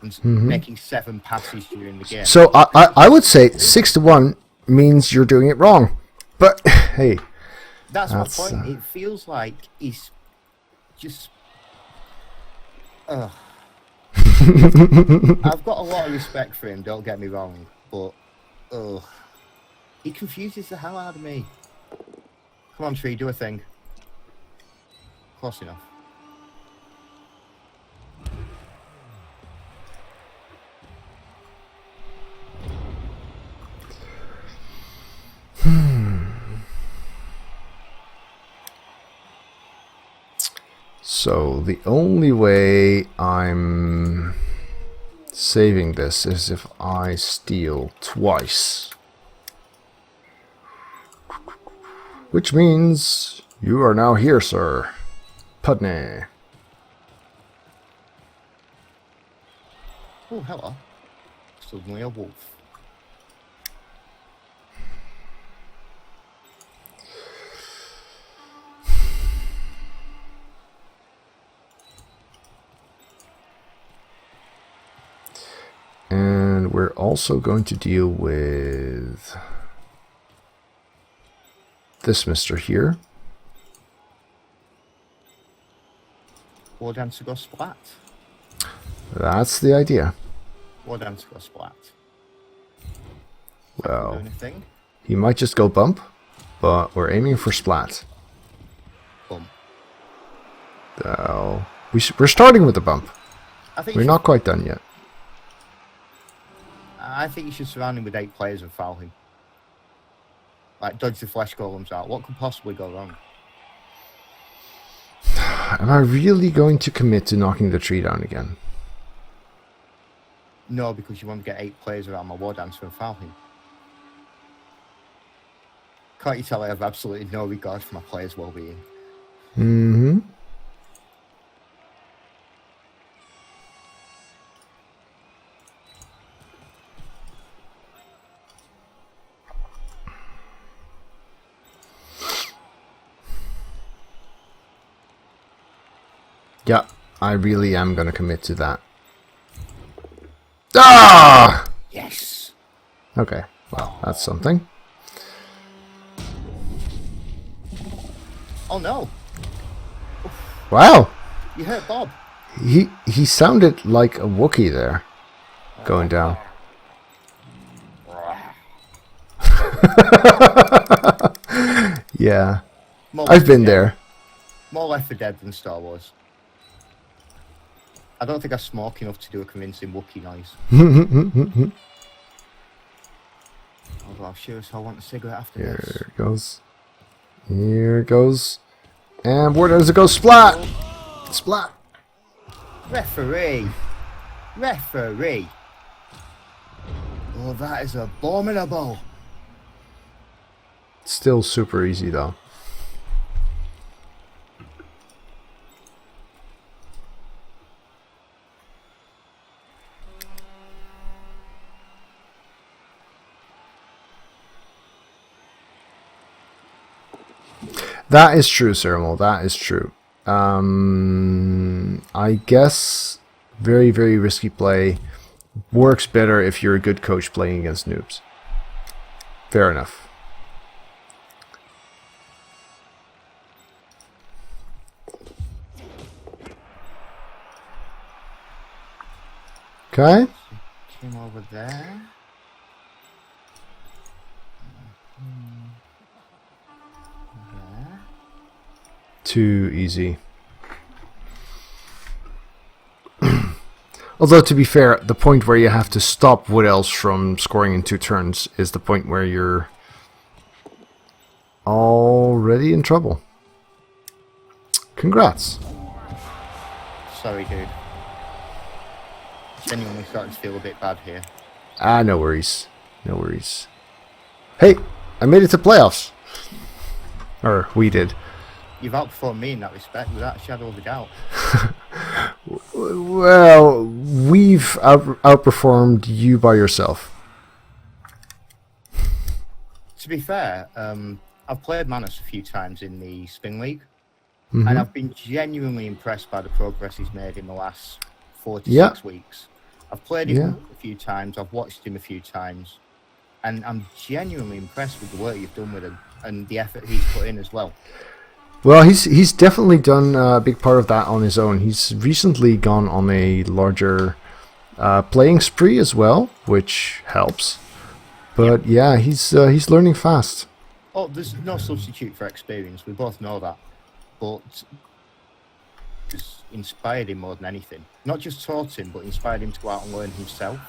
and making 7 passes during the game. So I would say 6-1 means you're doing it wrong. But hey, that's my point. It feels like he's just. I've got a lot of respect for him. Don't get me wrong, but he confuses the hell out of me. Come on, Tree, do a thing. Close enough. So the only way I'm saving this is if I steal twice. Which means you are now here, sir. Putney. Oh, hello. Suddenly a wolf. And we're also going to deal with this mister here. War Dancer go splat. That's the idea. War Dancer go splat. Well, Do anything? he might just go bump, but we're aiming for splat. Boom. We're starting with the bump. I think We're not quite done yet. I think you should surround him with 8 players and foul him. Like, dodge the flesh golems out. What could possibly go wrong? Am I really going to commit to knocking the tree down again? No, because you want to get 8 players around my war dancer and foul him. Can't you tell I have absolutely no regard for my players' well-being? Mm-hmm. Yeah, I really am going to commit to that. Ah! Yes! Okay, well, that's something. Oh no! Wow! You hurt Bob! He sounded like a Wookiee there, going down. Yeah, More I've Left 4 been Dead. there. More Left 4 Dead than Star Wars. I don't think I smoke enough to do a convincing Wookiee noise. Although I'll sure as hell want a cigarette after this. Here it goes. Here it goes. And where does it go? Splat! Splat! Referee! Referee! Oh, that is abominable! Still super easy though. That is true, Cyril. That is true. I guess very, very risky play works better if you're a good coach playing against noobs. Fair enough. Okay. Came over there. There. Too easy. Although, to be fair, the point where you have to stop Wood Elves from scoring in 2 turns is the point where you're already in trouble. Congrats. Sorry, dude. Genuinely starting to feel a bit bad here. Ah, no worries. No worries. Hey, I made it to playoffs. Or, we did. You've outperformed me in that respect, without a shadow of a doubt. Well, we've outperformed you by yourself. To be fair, I've played Manus a few times in the Spin League, and I've been genuinely impressed by the progress he's made in the last 4 to 6 weeks. I've played him a few times, I've watched him a few times, and I'm genuinely impressed with the work you've done with him and the effort he's put in as well. Well, he's definitely done a big part of that on his own. He's recently gone on a larger playing spree as well, which helps. But yeah, he's learning fast. Oh, there's no substitute for experience. We both know that. But it's inspired him more than anything. Not just taught him, but inspired him to go out and learn himself.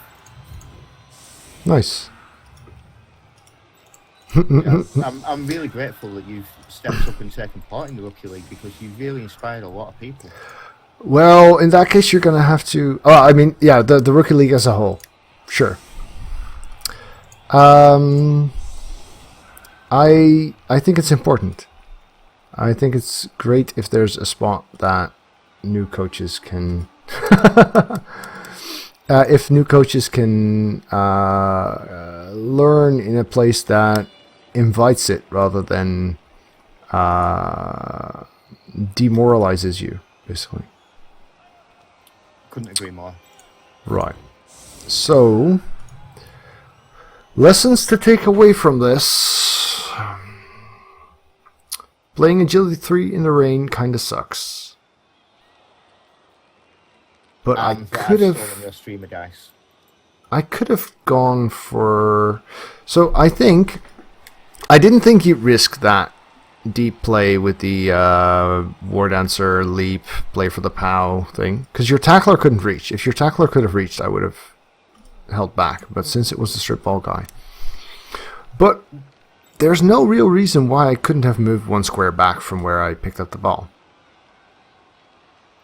Nice. Yeah, I'm really grateful that you've stepped up and taken part in the Rookie League, because you've really inspired a lot of people. Well, in that case, you're going to have to... Oh, I mean, yeah, the Rookie League as a whole. Sure. I think it's important. I think it's great if there's a spot that new coaches can... if new coaches can learn in a place that invites it rather than demoralizes you, basically. Couldn't agree more. Right. So, lessons to take away from this. Playing Agility 3 in the rain kind of sucks. But I could have... Your streamer dice. I could have gone for... So I think... I didn't think you'd risk that deep play with the War Dancer, leap, play for the POW thing. Because your tackler couldn't reach. If your tackler could have reached, I would have held back. But since it was the strip ball guy. But there's no real reason why I couldn't have moved one square back from where I picked up the ball.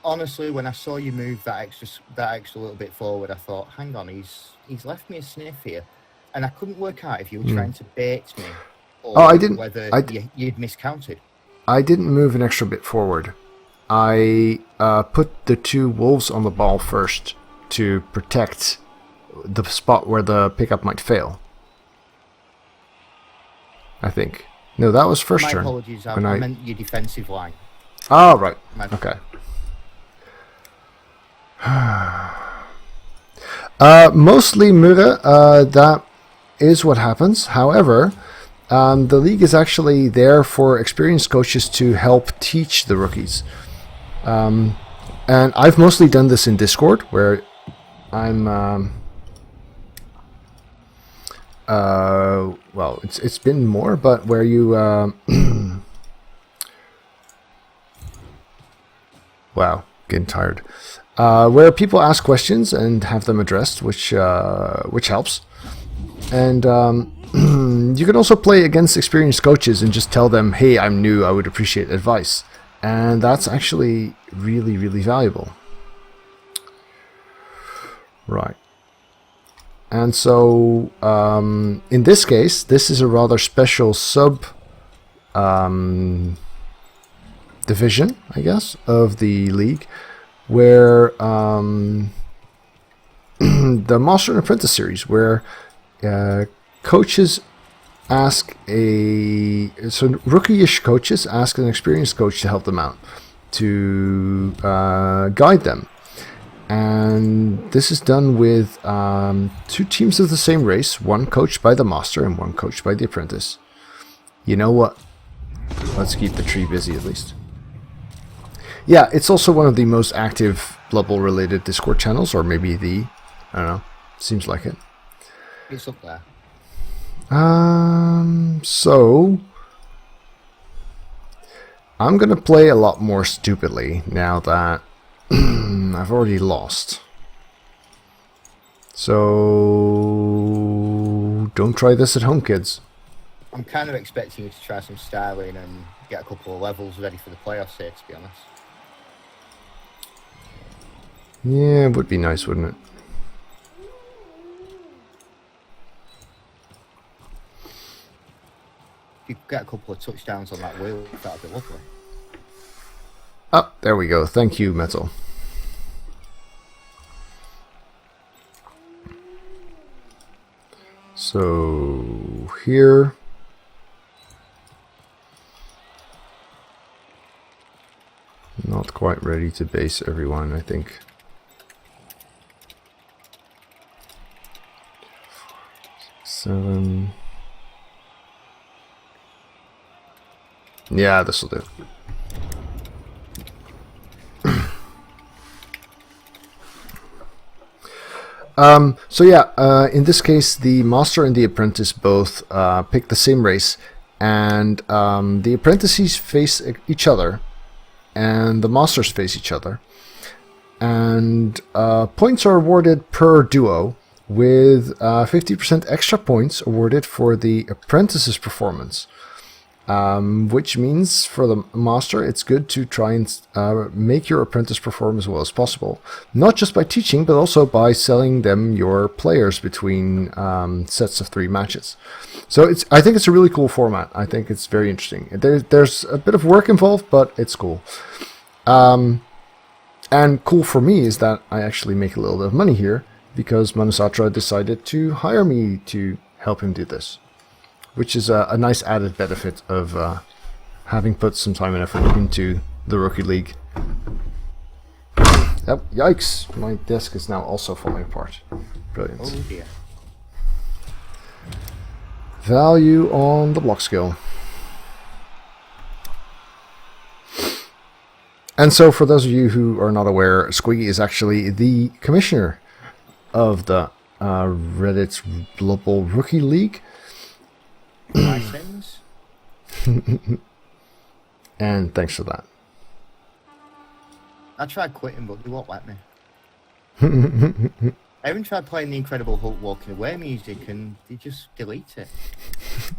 Honestly, when I saw you move that extra little bit forward, I thought, hang on, he's left me a sniff here. And I couldn't work out if you were trying to bait me or I didn't, whether you'd miscounted. I didn't move an extra bit forward. I put the 2 wolves on the ball first to protect the spot where the pickup might fail. I think. No, that was first turn. My apologies, I meant your defensive line. Oh, right. Okay. Mostly Mura, that is what happens. However, the league is actually there for experienced coaches to help teach the rookies. And I've mostly done this in Discord, where I'm... well, it's been more, but where you... wow, getting tired. Where people ask questions and have them addressed, which helps. And you can also play against experienced coaches and just tell them, hey, I'm new, I would appreciate advice. And that's actually really, really valuable. Right. And so, in this case, this is a rather special division, I guess, of the league, where the Master and Apprentice series, where coaches ask rookie-ish coaches ask an experienced coach to help them out, to guide them. And this is done with 2 teams of the same race, one coached by the Master and one coached by the Apprentice. You know what? Let's keep the tree busy at least. Yeah, it's also one of the most active Blood Bowl related Discord channels, or maybe I don't know, seems like it. It's up there. So I'm gonna play a lot more stupidly now that I've already lost. So don't try this at home, kids. I'm kind of expecting you to try some styling and get a couple of levels ready for the playoffs here, to be honest. Yeah, it would be nice, wouldn't it? If you could get a couple of touchdowns on that wheel, that'd be lovely. Oh, there we go. Thank you, Metal. So, here. Not quite ready to base everyone, I think. Seven. Yeah, this will do. So yeah, in this case, the Master and the Apprentice both pick the same race, and the Apprentices face each other, and the Masters face each other. And points are awarded per duo, with 50% extra points awarded for the Apprentice's performance. Which means for the Master, it's good to try and make your Apprentice perform as well as possible. Not just by teaching, but also by selling them your players between sets of 3 matches. So I think it's a really cool format. I think it's very interesting. There's a bit of work involved, but it's cool. And cool for me is that I actually make a little bit of money here, because Manusatra decided to hire me to help him do this. Which is a nice added benefit of having put some time and effort into the Rookie League. Oh, yikes! My desk is now also falling apart. Brilliant. Oh dear. Value on the block skill. And so, for those of you who are not aware, Squiggy is actually the commissioner of the Reddit's Blood Bowl Rookie League. My sins. And thanks for that. I tried quitting, but they won't let me. I even tried playing the Incredible Hulk Walking Away music, and they just delete it.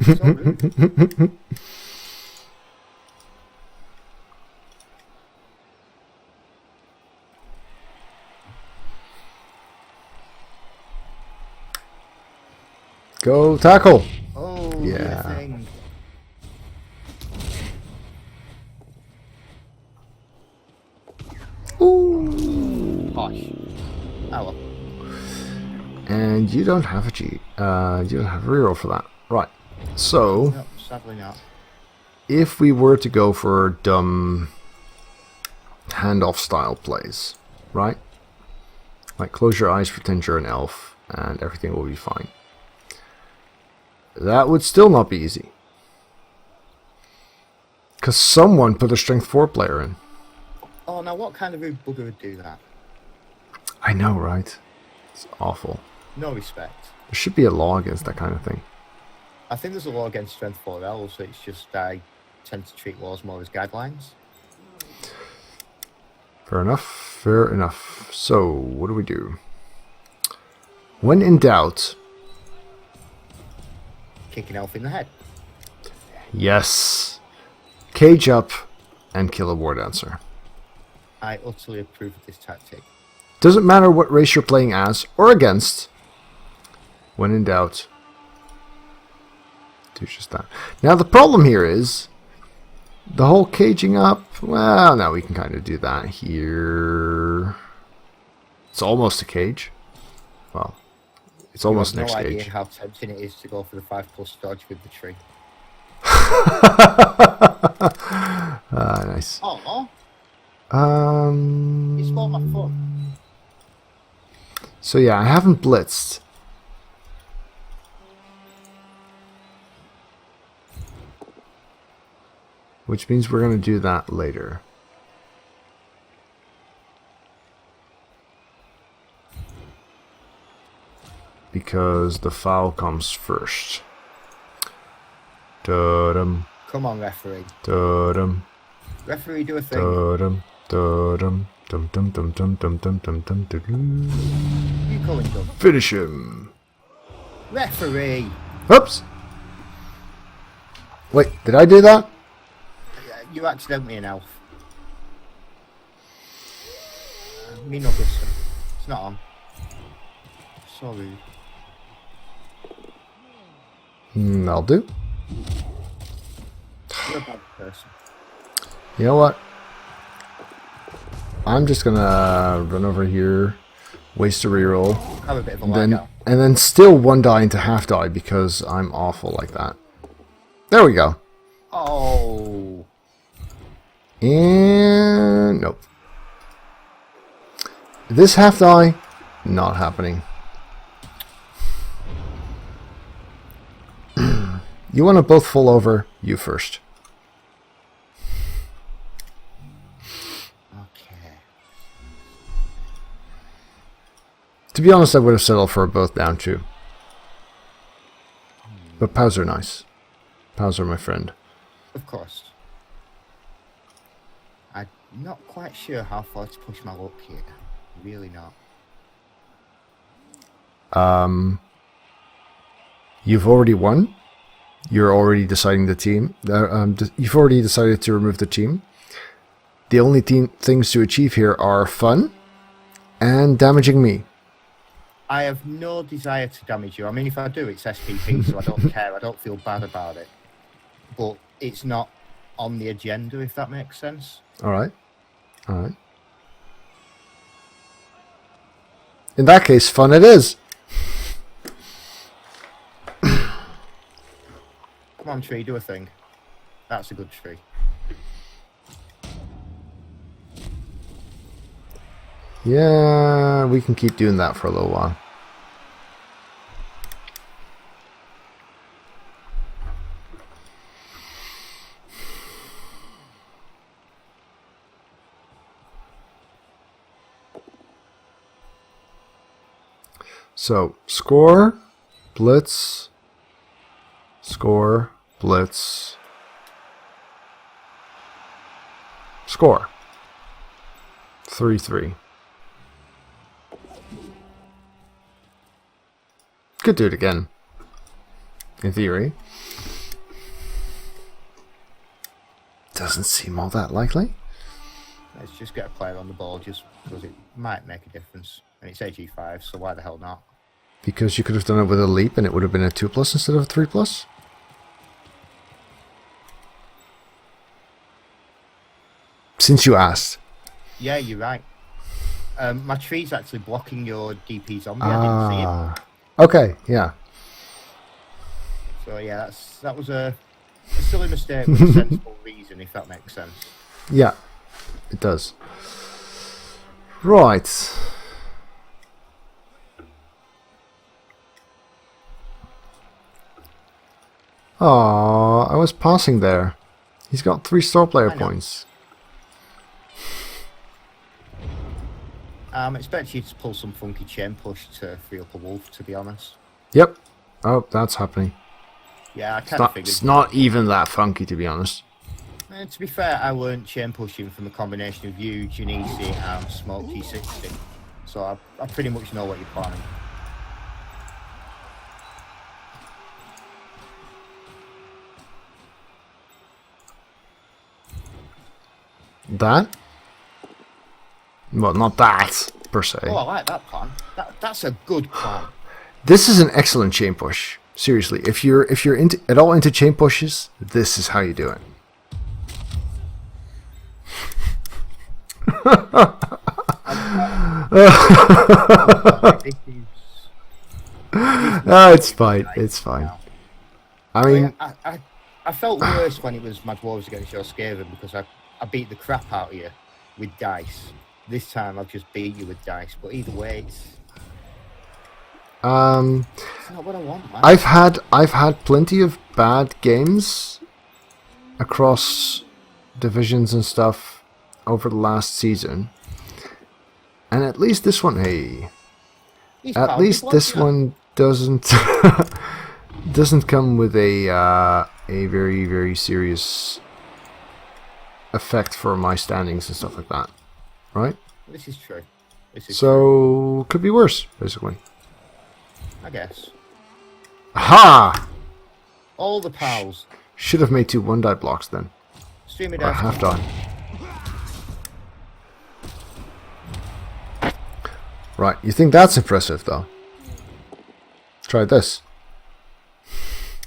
So rude. Go tackle. Oh, Yeah. thing. Ooh. Posh. Oh well. And you don't have a G. You don't have a reroll for that. Right. So, No, sadly not. if we were to go for dumb handoff style plays, right? Like close your eyes, pretend you're an elf, and everything will be fine. That would still not be easy. Because someone put a strength 4 player in. Oh, now what kind of rude bugger would do that? I know, right? It's awful. No respect. There should be a law against that kind of thing. I think there's a law against strength 4 elves, so it's just I tend to treat laws more as guidelines. Fair enough. Fair enough. So, what do we do? When in doubt... Kick an elf in the head. Yes. Cage up and kill a war dancer. I utterly approve of this tactic. Doesn't matter what race you're playing as or against. When in doubt, do just that. Now the problem here is the whole caging up. Well, now we can kind of do that here. It's almost a cage. Well, it's almost You have next no idea cage. how tempting it is to go for the 5+ dodge with the tree. Nice. Oh, Um. you spoiled my foot. So yeah, I haven't blitzed. Which means we're going to do that later. Because the foul comes first. Da-dum, Come on, referee. da-dum, Referee, do a thing. da-dum, da-dum, dum dum dum dum dum dum dum dum dum. You calling done. Finish him. Referee! Oops. Wait, did I do that? You accidentally an elf. Me no listen. It's not on. Sorry. I'll do. You're a bad person. You know what? I'm just gonna run over here, waste a reroll, Have a bit of a then lag out. and then still one die into half die because I'm awful like that. There we go. Oh. And nope. This half die, not happening. You want to both fall over, you first. Okay. To be honest, I would have settled for a both down too. But POWs are nice. POWs are my friend. Of course. I'm not quite sure how far to push my luck here. Really not. You've already won. You're already deciding the team. You've already decided to remove the team. The only things to achieve here are fun and damaging me. I have no desire to damage you. I mean, if I do, it's SPP, so I don't care. I don't feel bad about it. But it's not on the agenda, if that makes sense. Alright. Alright. In that case, fun it is. Come on, tree, do a thing. That's a good tree. Yeah, we can keep doing that for a little while. So, score, blitz, score, blitz. Score. 3-3. Could do it again. In theory. Doesn't seem all that likely. Let's just get a player on the ball just because it might make a difference. And it's AG5, so why the hell not? Because you could have done it with a leap and it would have been a 2+ instead of a 3+. Since you asked. Yeah, you're right. My tree's actually blocking your DP zombie. I didn't see it. Okay, yeah. So yeah, that was a silly mistake with a sensible reason, if that makes sense. Yeah, it does. Right. Oh, I was passing there. He's got 3 star player points. Expect you to pull some funky chain push to free up a wolf, to be honest. Yep. Oh, that's happening. Yeah, I kind of figured. It's not even that funky, to be honest. To be fair, I learned chain pushing from a combination of you, Genesi, and Smoke T60. So I pretty much know what you're planning. That? Well, not that, per se. Oh, I like that plan. That's a good plan. This is an excellent chain push. Seriously, if you're at all into chain pushes, this is how you do it. It's fine. It's fine. I mean, I felt worse when it was my dwarves against your Skaven because I beat the crap out of you with dice. This time I've just beat you with dice, but either way, it's not what I want, man. I've had plenty of bad games across divisions and stuff over the last season, and at least this one, one doesn't doesn't come with a very, very serious effect for my standings and stuff like that, right? This is true. So could be worse, basically. I guess. Aha! All the pals. Should have made 2 1-die blocks then. Stream it Or a out. half die. Right, you think that's impressive though? Try this.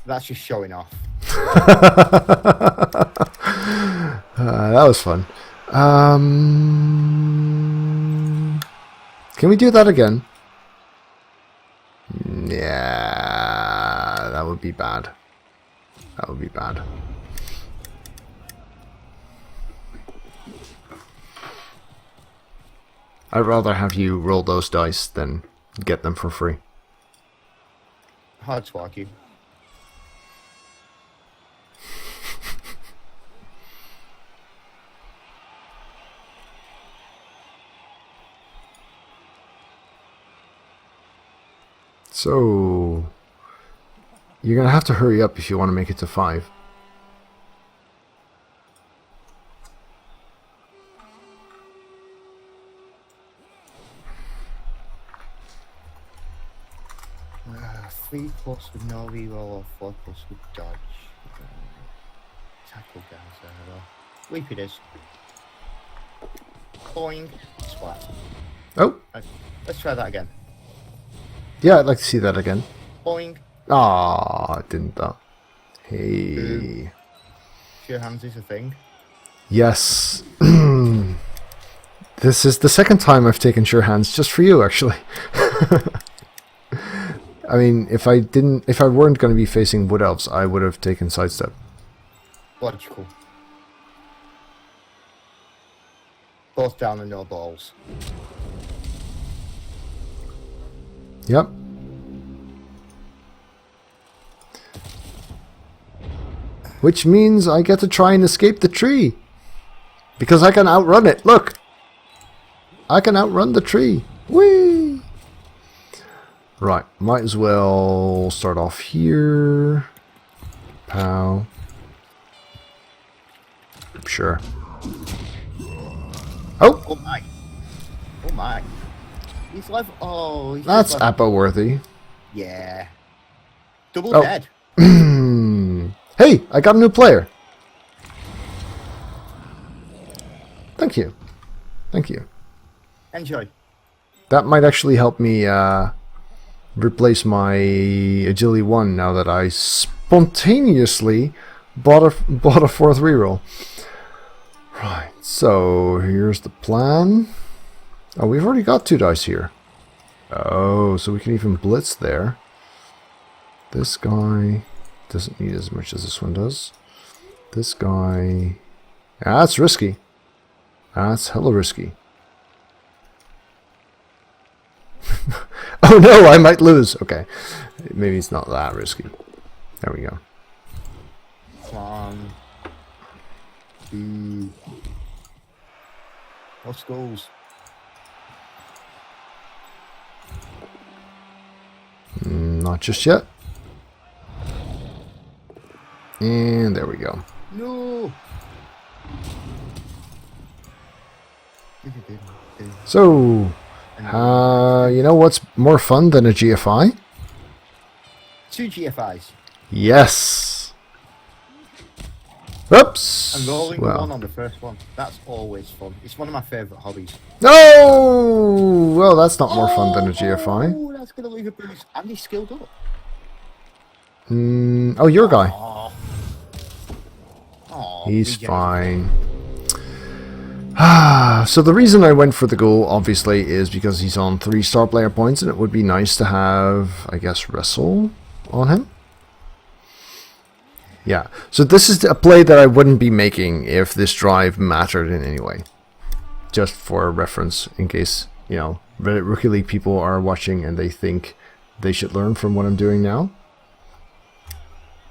That's just showing off. That was fun. Can we do that again? Yeah, that would be bad. That would be bad. I'd rather have you roll those dice than get them for free. Hard to argue. So, you're going to have to hurry up if you want to make it to 5. Three plus with no reroll or 4+ with dodge. Tackle guys there though. Leap it is. Boing. Splat. Oh, Let's try that again. yeah, I'd like to see that again. Boing. Ah, didn't that? Hey. Sure hands is a thing. Yes. This is the second time I've taken sure hands just for you, actually. I mean, if I weren't going to be facing wood elves, I would have taken sidestep. Logical. Both down and no balls. Yep. Which means I get to try and escape the tree. Because I can outrun it. Look. I can outrun the tree. Whee! Right. Might as well start off here. Pow. Sure. Oh, Oh my. Oh my. He's level. Oh, he's that's just level. Appa worthy. Yeah. Double Oh. dead. Hey, I got a new player. Thank you. Thank you. Enjoy. That might actually help me replace my agility 1 now that I spontaneously bought a 4th reroll. Right, so here's the plan. Oh, we've already got 2 dice here. Oh, so we can even blitz there. This guy doesn't need as much as this one does. This guy... That's risky. That's hella risky. Oh no, I might lose. Okay. Maybe it's not that risky. There we go. Come on. Ooh. No skulls. Not just yet. And there we go. No. So, you know what's more fun than a GFI? 2 GFIs. Yes. Oops. And rolling Well. 1 on the first one. That's always fun. It's one of my favourite hobbies. No! Well, that's not more fun than a GFI. Oh, that's going to leave a boost. And he's skilled up. Oh, your guy. Oh. Oh, He's regen. fine. So the reason I went for the goal, obviously, is because he's on 3 star player points, and it would be nice to have, I guess, wrestle on him. Yeah, so this is a play that I wouldn't be making if this drive mattered in any way. Just for reference, in case, you know, Reddit Rookie League people are watching and they think they should learn from what I'm doing now.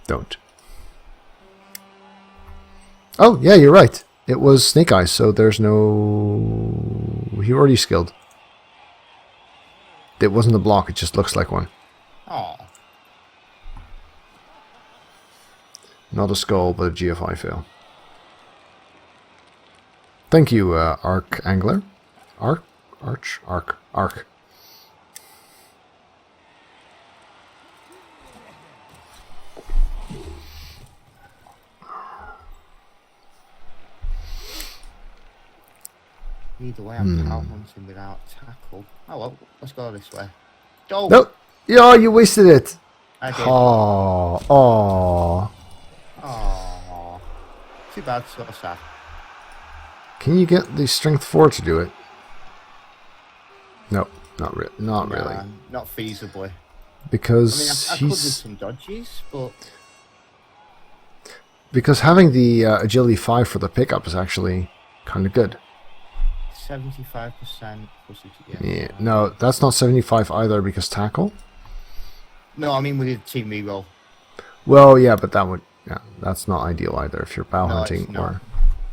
Don't. Oh, yeah, you're right. It was Snake Eyes, so there's no... He already skilled. It wasn't a block, it just looks like one. Oh. Not a skull, but a GFI fail. Thank you, Arc Angler. Arc. Either way, I'm cow hunting without tackle. Oh well, let's go this way. Go! No! Yeah, you wasted it! I did. Oh, oh. Oh. Too bad, so sad. Can you get the strength 4 to do it? Nope, not really. Nah, not feasibly. I mean, Because I could with he's... some dodges, but... Because having the agility 5 for the pickup is actually kind of good. 75% plus it, Yeah, no, that's not 75 either because tackle. No, I mean with the team reroll. Well, yeah, but that would, yeah, that's not ideal either if you're bow No, hunting it's not. or.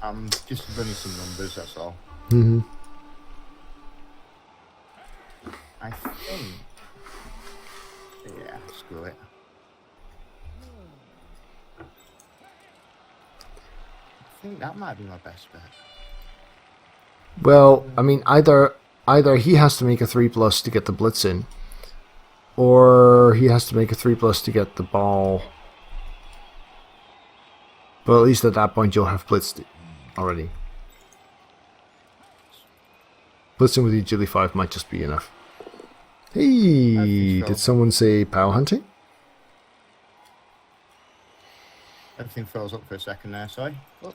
I'm just running some numbers, that's all. Mm-hmm. I think... Yeah, screw it. I think that might be my best bet. Well, I mean, either he has to make a 3+ to get the blitz in, or he has to make a 3+ to get the ball. But at least at that point you'll have blitzed already. Blitzing with the agility 5 might just be enough. Hey, so. did someone say pow hunting? Everything froze up for a second there, sorry. Oh.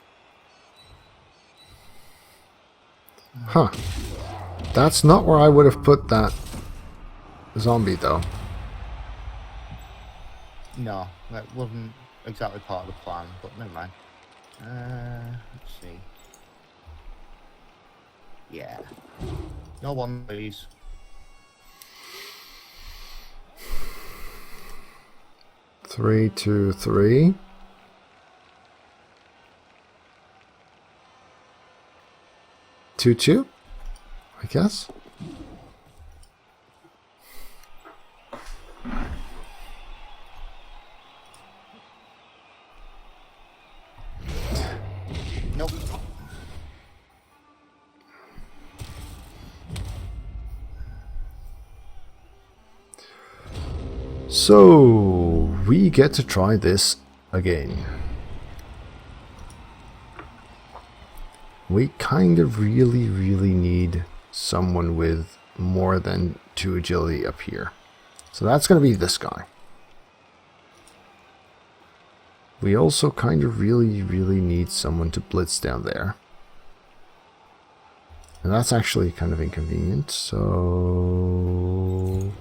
Huh. That's not where I would have put that zombie, though. No, that wasn't exactly part of the plan, but never mind. Let's see. Yeah. No one, please. Three, 2, 3. 2, 2, I guess. Nope. So, we get to try this again. We kind of really need someone with more than 2 agility up here. So that's going to be this guy. We also kind of really need someone to blitz down there. And that's actually kind of inconvenient, so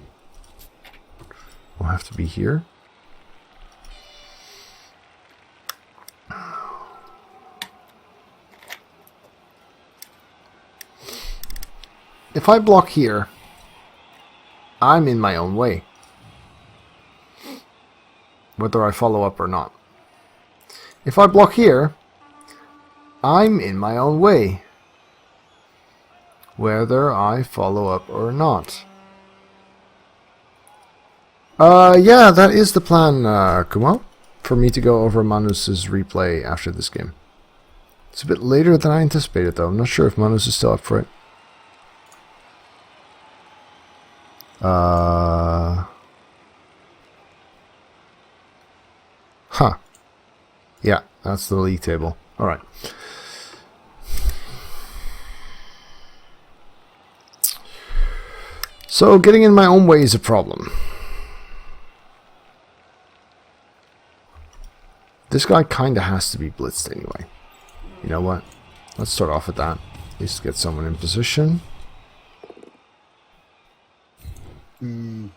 we'll have to be here. If I block here, I'm in my own way, whether I follow up or not. If I block here, I'm in my own way, whether I follow up or not. Yeah, that is the plan, Kumo, for me to go over Manus's replay after this game. It's a bit later than I anticipated, though. I'm not sure if Manus is still up for it. Huh. Yeah, that's the league table. Alright. So, getting in my own way is a problem. This guy kinda has to be blitzed anyway. You know what? Let's start off with that. At least get someone in position. Mm.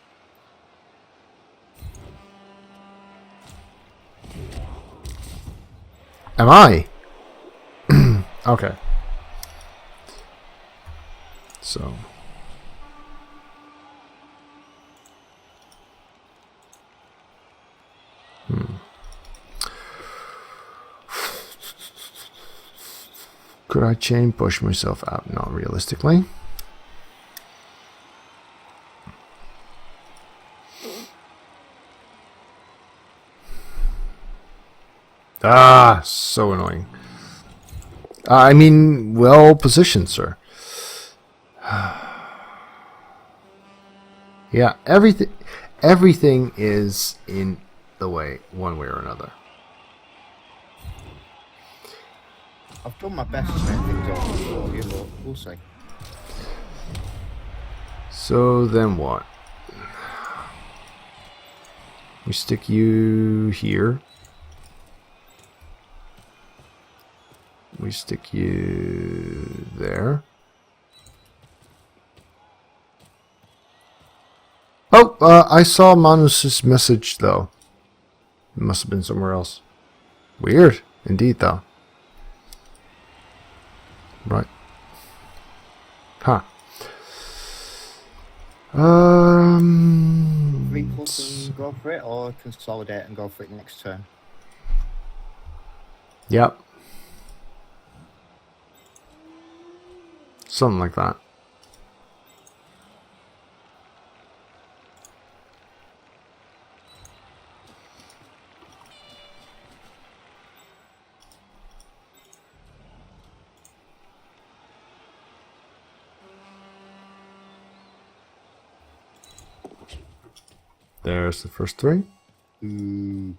Am I? Okay. So. Could I chain push myself out? Not realistically. Ah, so annoying. I mean, well positioned, sir. Yeah, everything is in the way, one way or another. I've done my best to make things up for you, but we'll see. So then what? We stick you here. We stick you there. Oh, I saw Manus's message though. It must have been somewhere else. Weird, indeed though. Right. Huh. Reclip and go for it, or consolidate and go for it next turn. Yep. Something like that. There's the first 3. Mm.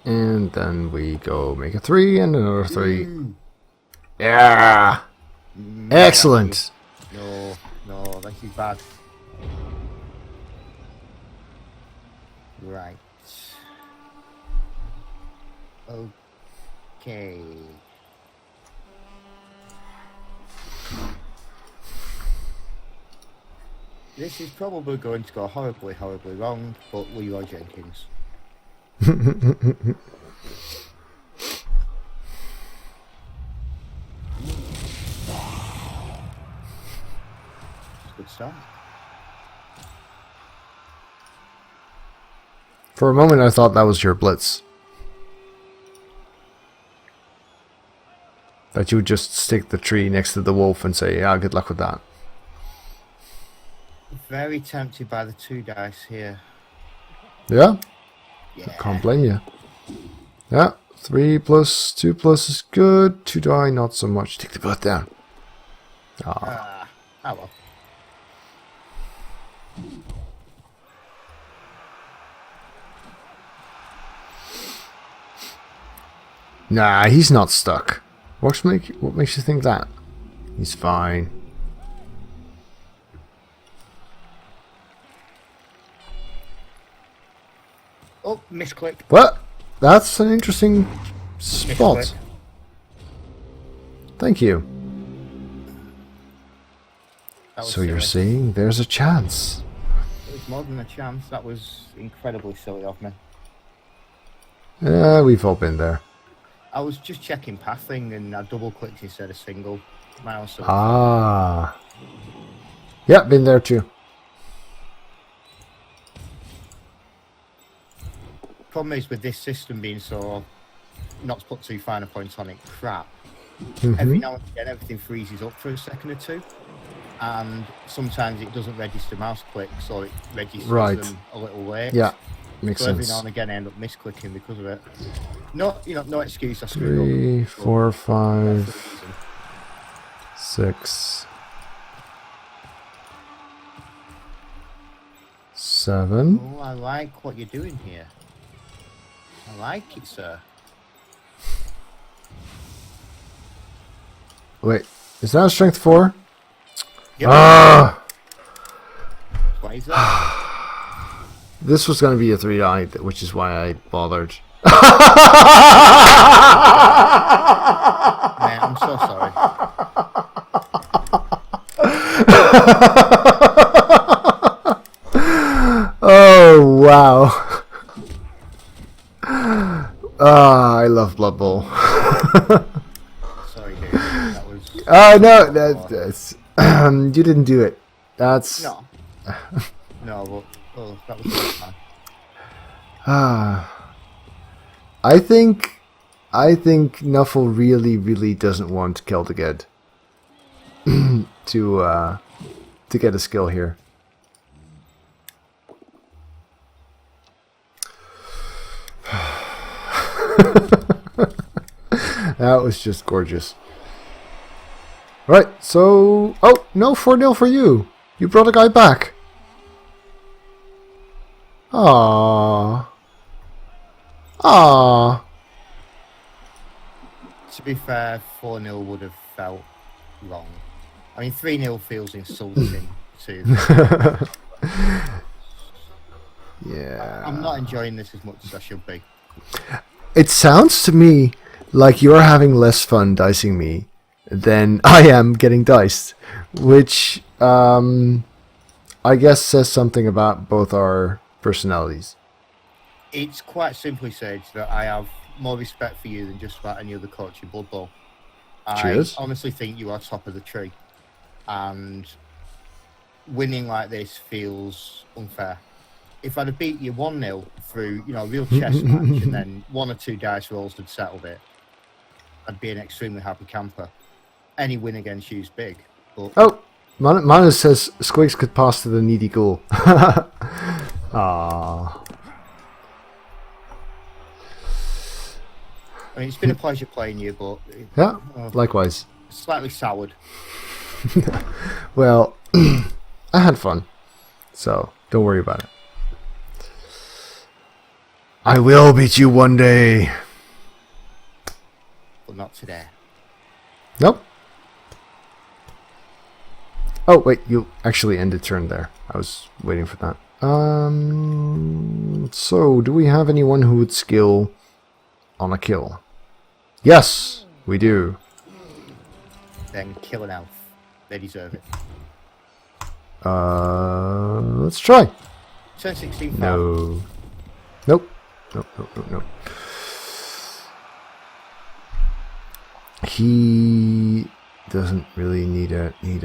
And then we go make a 3 and another 3. Yeah! Excellent! No, this is bad. Right. Okay. This is probably going to go horribly wrong, but Leroy Jenkins. Good start. For a moment I thought that was your blitz. That you would just stick the tree next to the wolf and say, yeah, good luck with that. Very tempted by the 2 dice here. Yeah? Yeah. Can't blame you. Yeah, 3 plus 2 plus is good. 2 die, not so much. Take the boat down. Oh well. Nah, he's not stuck. What makes you think that? He's fine. Oh, misclick. What? That's an interesting spot. Misclick. Thank you. That was So you're silly. saying there's a chance? It was more than a chance. That was incredibly silly of me. Yeah, we've all been there. I was just checking pathing and I double clicked instead of single. My own silly. Ah. Yeah, been there too. Problem is with this system being so, not to put too fine a point on it, crap. Mm-hmm. Every now and again everything freezes up for a second or two. And sometimes it doesn't register mouse clicks or it registers them a little late. Yeah, makes So every sense. now and again I end up misclicking because of it. No, no excuse, I screwed 3, up. 4, That's 5, the reason. 6, 7. Oh, I like what you're doing here. I like it, sir. Wait, is that a strength 4? Yep. Ah! Why is that? This was going to be a 3 die, which is why I bothered. Man, I'm so sorry. Oh, wow. I love Blood Bowl. Sorry, dude. That was... No, that's... you didn't do it. That's... No. No, but... Oh, that was good, man. I think Nuffle really doesn't want Kel'Thuzad to get a skill here. That was just gorgeous. Right, so... Oh, no, 4-0 for you. You brought a guy back. Aww. Aww. To be fair, 4-0 would have felt wrong. I mean, 3-0 feels insulting too. Yeah. I'm not enjoying this as much as I should be. It sounds to me like you're having less fun dicing me than I am getting diced, which I guess says something about both our personalities. It's quite simply said that I have more respect for you than just about any other coach in Blood Bowl. Cheers. I honestly think you are top of the tree. And winning like this feels unfair. If I'd have beat you 1-0 through, a real chess match and then 1 or 2 dice rolls had settled it, I'd be an extremely happy camper. Any win against you is big. But Oh, Manus says Squigs could pass to the needy ghoul. Aww. I mean, it's been a pleasure playing you, but Yeah, likewise. slightly soured. Well, I had fun, so don't worry about it. I will beat you one day. But not today. Nope. Oh, wait, you actually ended turn there. I was waiting for that. So, do we have anyone who would skill on a kill? Yes, we do. Then kill an elf. They deserve it. Let's try. Turn 16 4. No. Nope. Nope. He doesn't really need it. He's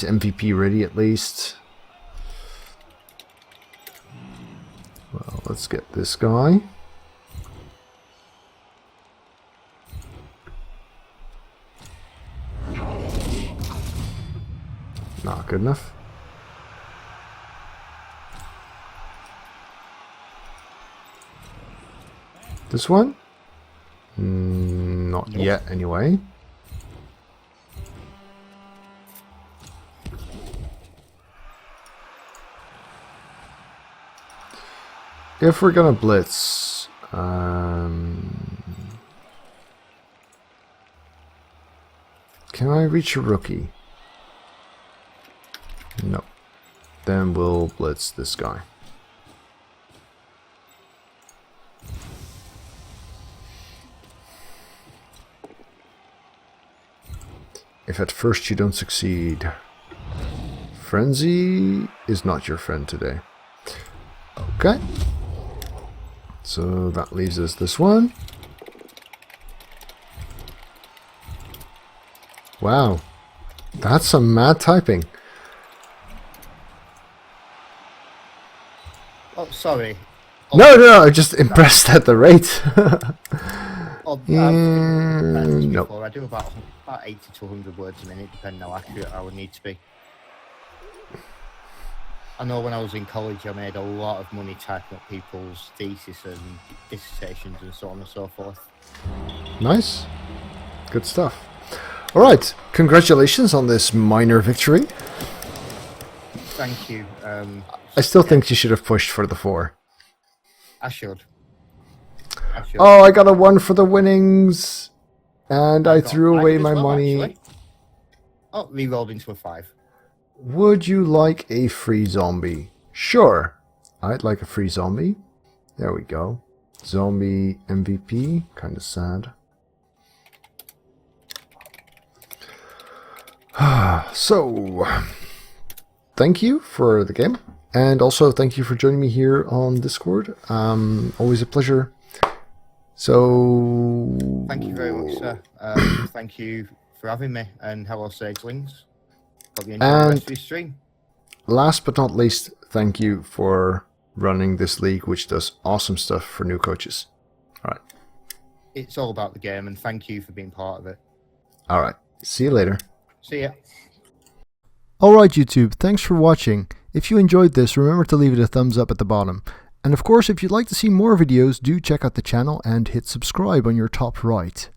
MVP ready at least. Well, let's get this guy. Not good enough. This one? Not yet, anyway. If we're gonna blitz, can I reach a rookie? No. Then we'll blitz this guy. If at first you don't succeed, Frenzy is not your friend today. Okay. So that leaves us this one. Wow. That's some mad typing. Oh, sorry. No, I'm just impressed at the rate. Oh, I've nope. before. I do about 80 to 100 words a minute, depending how accurate I would need to be. I know when I was in college, I made a lot of money typing up people's theses and dissertations and so on and so forth. Nice. Good stuff. Alright, congratulations on this minor victory. Thank you. I still think you should have pushed for the 4. I should. Oh, I got a 1 for the winnings. And I threw away my money. Actually. Oh, re-rolled into a 5. Would you like a free zombie? Sure. I'd like a free zombie. There we go. Zombie MVP. Kind of sad. So, thank you for the game. And also thank you for joining me here on Discord. Always a pleasure. So... Thank you very much, sir. Thank you for having me. And hello, Sagelings. Hope you enjoy the rest of your stream. Last but not least, thank you for running this league, which does awesome stuff for new coaches. Alright. It's all about the game, and thank you for being part of it. Alright. See you later. See ya. Alright YouTube, thanks for watching. If you enjoyed this, remember to leave it a thumbs up at the bottom. And of course, if you'd like to see more videos, do check out the channel and hit subscribe on your top right.